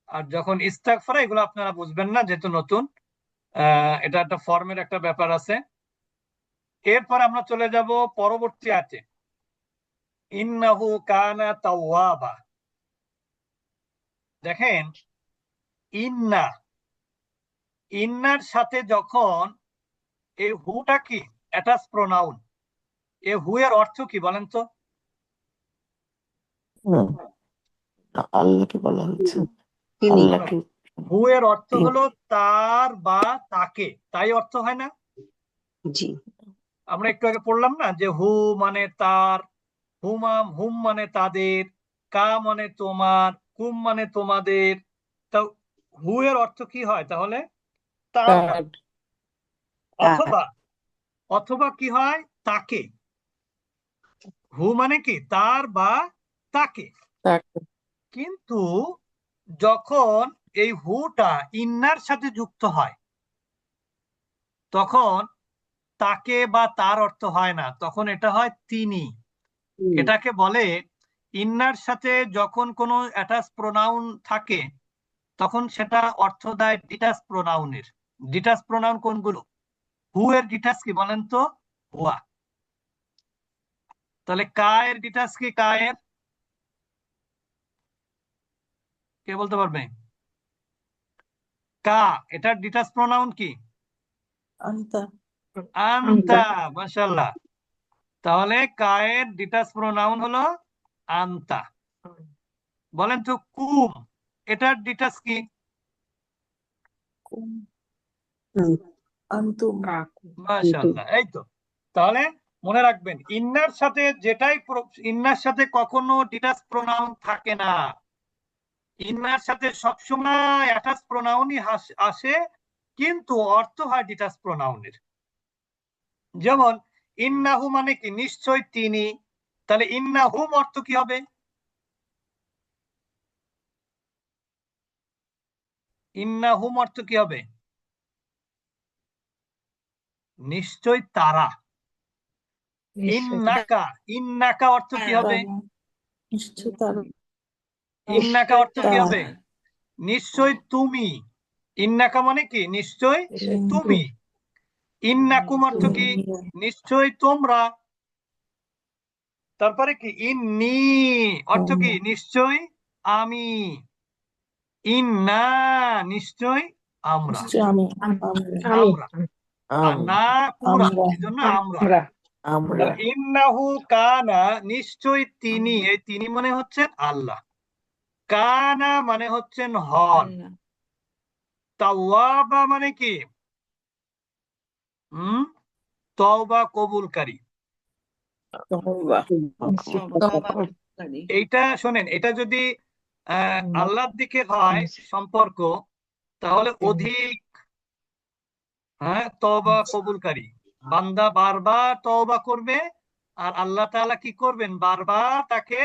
আর যখন ইস্তেগফার, এগুলো আপনারা বুঝবেন না যেহেতু নতুন, এটা একটা ফর্মের একটা ব্যাপার আছে। এরপর আমরা চলে যাব পরবর্তী আয়াতে, ইন্নাহু কানা তাওয়াবা। দেখেন, ইন্নার সাথে যখন এই হুটা কি অ্যাটাচ প্রোনাউন, এই হু এর অর্থ কি বলেন তো? আল্লাহকে বলা হচ্ছে, তিনি আল্লাহকে। হু এর অর্থ হলো তার বা তাকে, তাই অর্থ হয় না? জি আমরা একটু আগে পড়লাম না যে হু মানে তার, হুম মানে তাদের, কা মানে তোমার, কুম মানে তোমাদের। তা হু এর অর্থ কি হয় তাহলে? তার বা, অথবা কি হয়? তাকে। হু মানে কি তার বা তাকে। কিন্তু যখন এই হুটা ইন্নার সাথে যুক্ত হয় তখন তাকে বা তার অর্থ হয় না, তখন এটা হয় তিনি। এটাকে বলে ইন্নার সাথে যখন কোনো অ্যাটাচ প্রোনাউন থাকে তখন সেটা অর্থ দেয় ডিটাচ প্রোনাউনের। ডিটাচ প্রোনাউন কোনগুলো? হু এর ডিটাচ কি বলেন তো? হুয়া। তাহলে কা এর ডিটাচ কি? কা এর কে বলতে পারবে? কা, এটার ডিটাচ প্রোনাউন কি? আন্তা। আনতা। মাশাআল্লাহ। তাহলে কা এর ডিটাচ প্রোনাউন হলো আনতা। বলেন তো কুম, এটার ডিটাচ কি? আন্তুম। মাশাআল্লাহ। এই তো, তাহলে মনে রাখবেন ইন্নার সাথে কখনো ডিটাচ প্রোনাউন থাকে না। ইন্নার সাথে সবসময় অ্যাটাচ প্রোনাউনই আসে, কিন্তু অর্থ হয় ডিটাচ প্রোনাউনের। যেমন ইন্নাহু মানে কি? নিশ্চয় তিনি। তাহলে ইন্নাহুম অর্থ কি হবে? ইন্নাহুম অর্থ কি হবে? নিশ্চয় তারা। ইন্নাকা অর্থ কি হবে? ইন্নাকা অর্থ কি হবে? নিশ্চয় তুমি। ইন্নাকা মানে কি? নিশ্চয় তুমি। ইন্নাকুম অর্থ কি? নিশ্চয় তোমরা। তারপরে কি? ইন্নী অর্থ কি? নিশ্চয় আমি। ইন্না নিশ্চয় আমরা। আমরা আর না কুরা, এজন্য আমরা। আমরা ইন্নাহু কানা নিশ্চয় তিনি, এই তিনি মানে হচ্ছেন আল্লাহ। কানা মানে হচ্ছেন হন। তাওয়াবা মানে কি? তওবা কবুলকারী। এইটা শোনেন, এটা যদি আল্লাহর দিকে হয় সম্পর্ক তাহলে অধিক তওবা কবুলকারী। বান্দা বারবার তওবা করবে আর আল্লাহ তাআলা কি করবেন? বারবার তাকে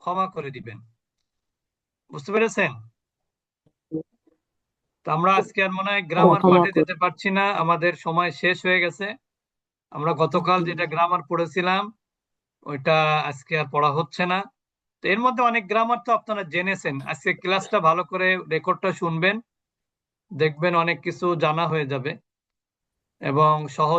ক্ষমা করে দিবেন। বুঝতে পেরেছেন? তো আমরা আজকে আর মনে হয় গ্রামার পাঠে যেতে পারছি না, আমাদের সময় শেষ হয়ে গেছে। আমরা গতকাল যেটা গ্রামার পড়েছিলাম ওইটা আজকে আর পড়া হচ্ছে না। তো এর মধ্যে অনেক গ্রামার তো আপনারা জেনেছেন। আজকে ক্লাসটা ভালো করে রেকর্ডটা শুনবেন, দেখবেন অনেক কিছু জানা হয়ে যাবে এবং সহজ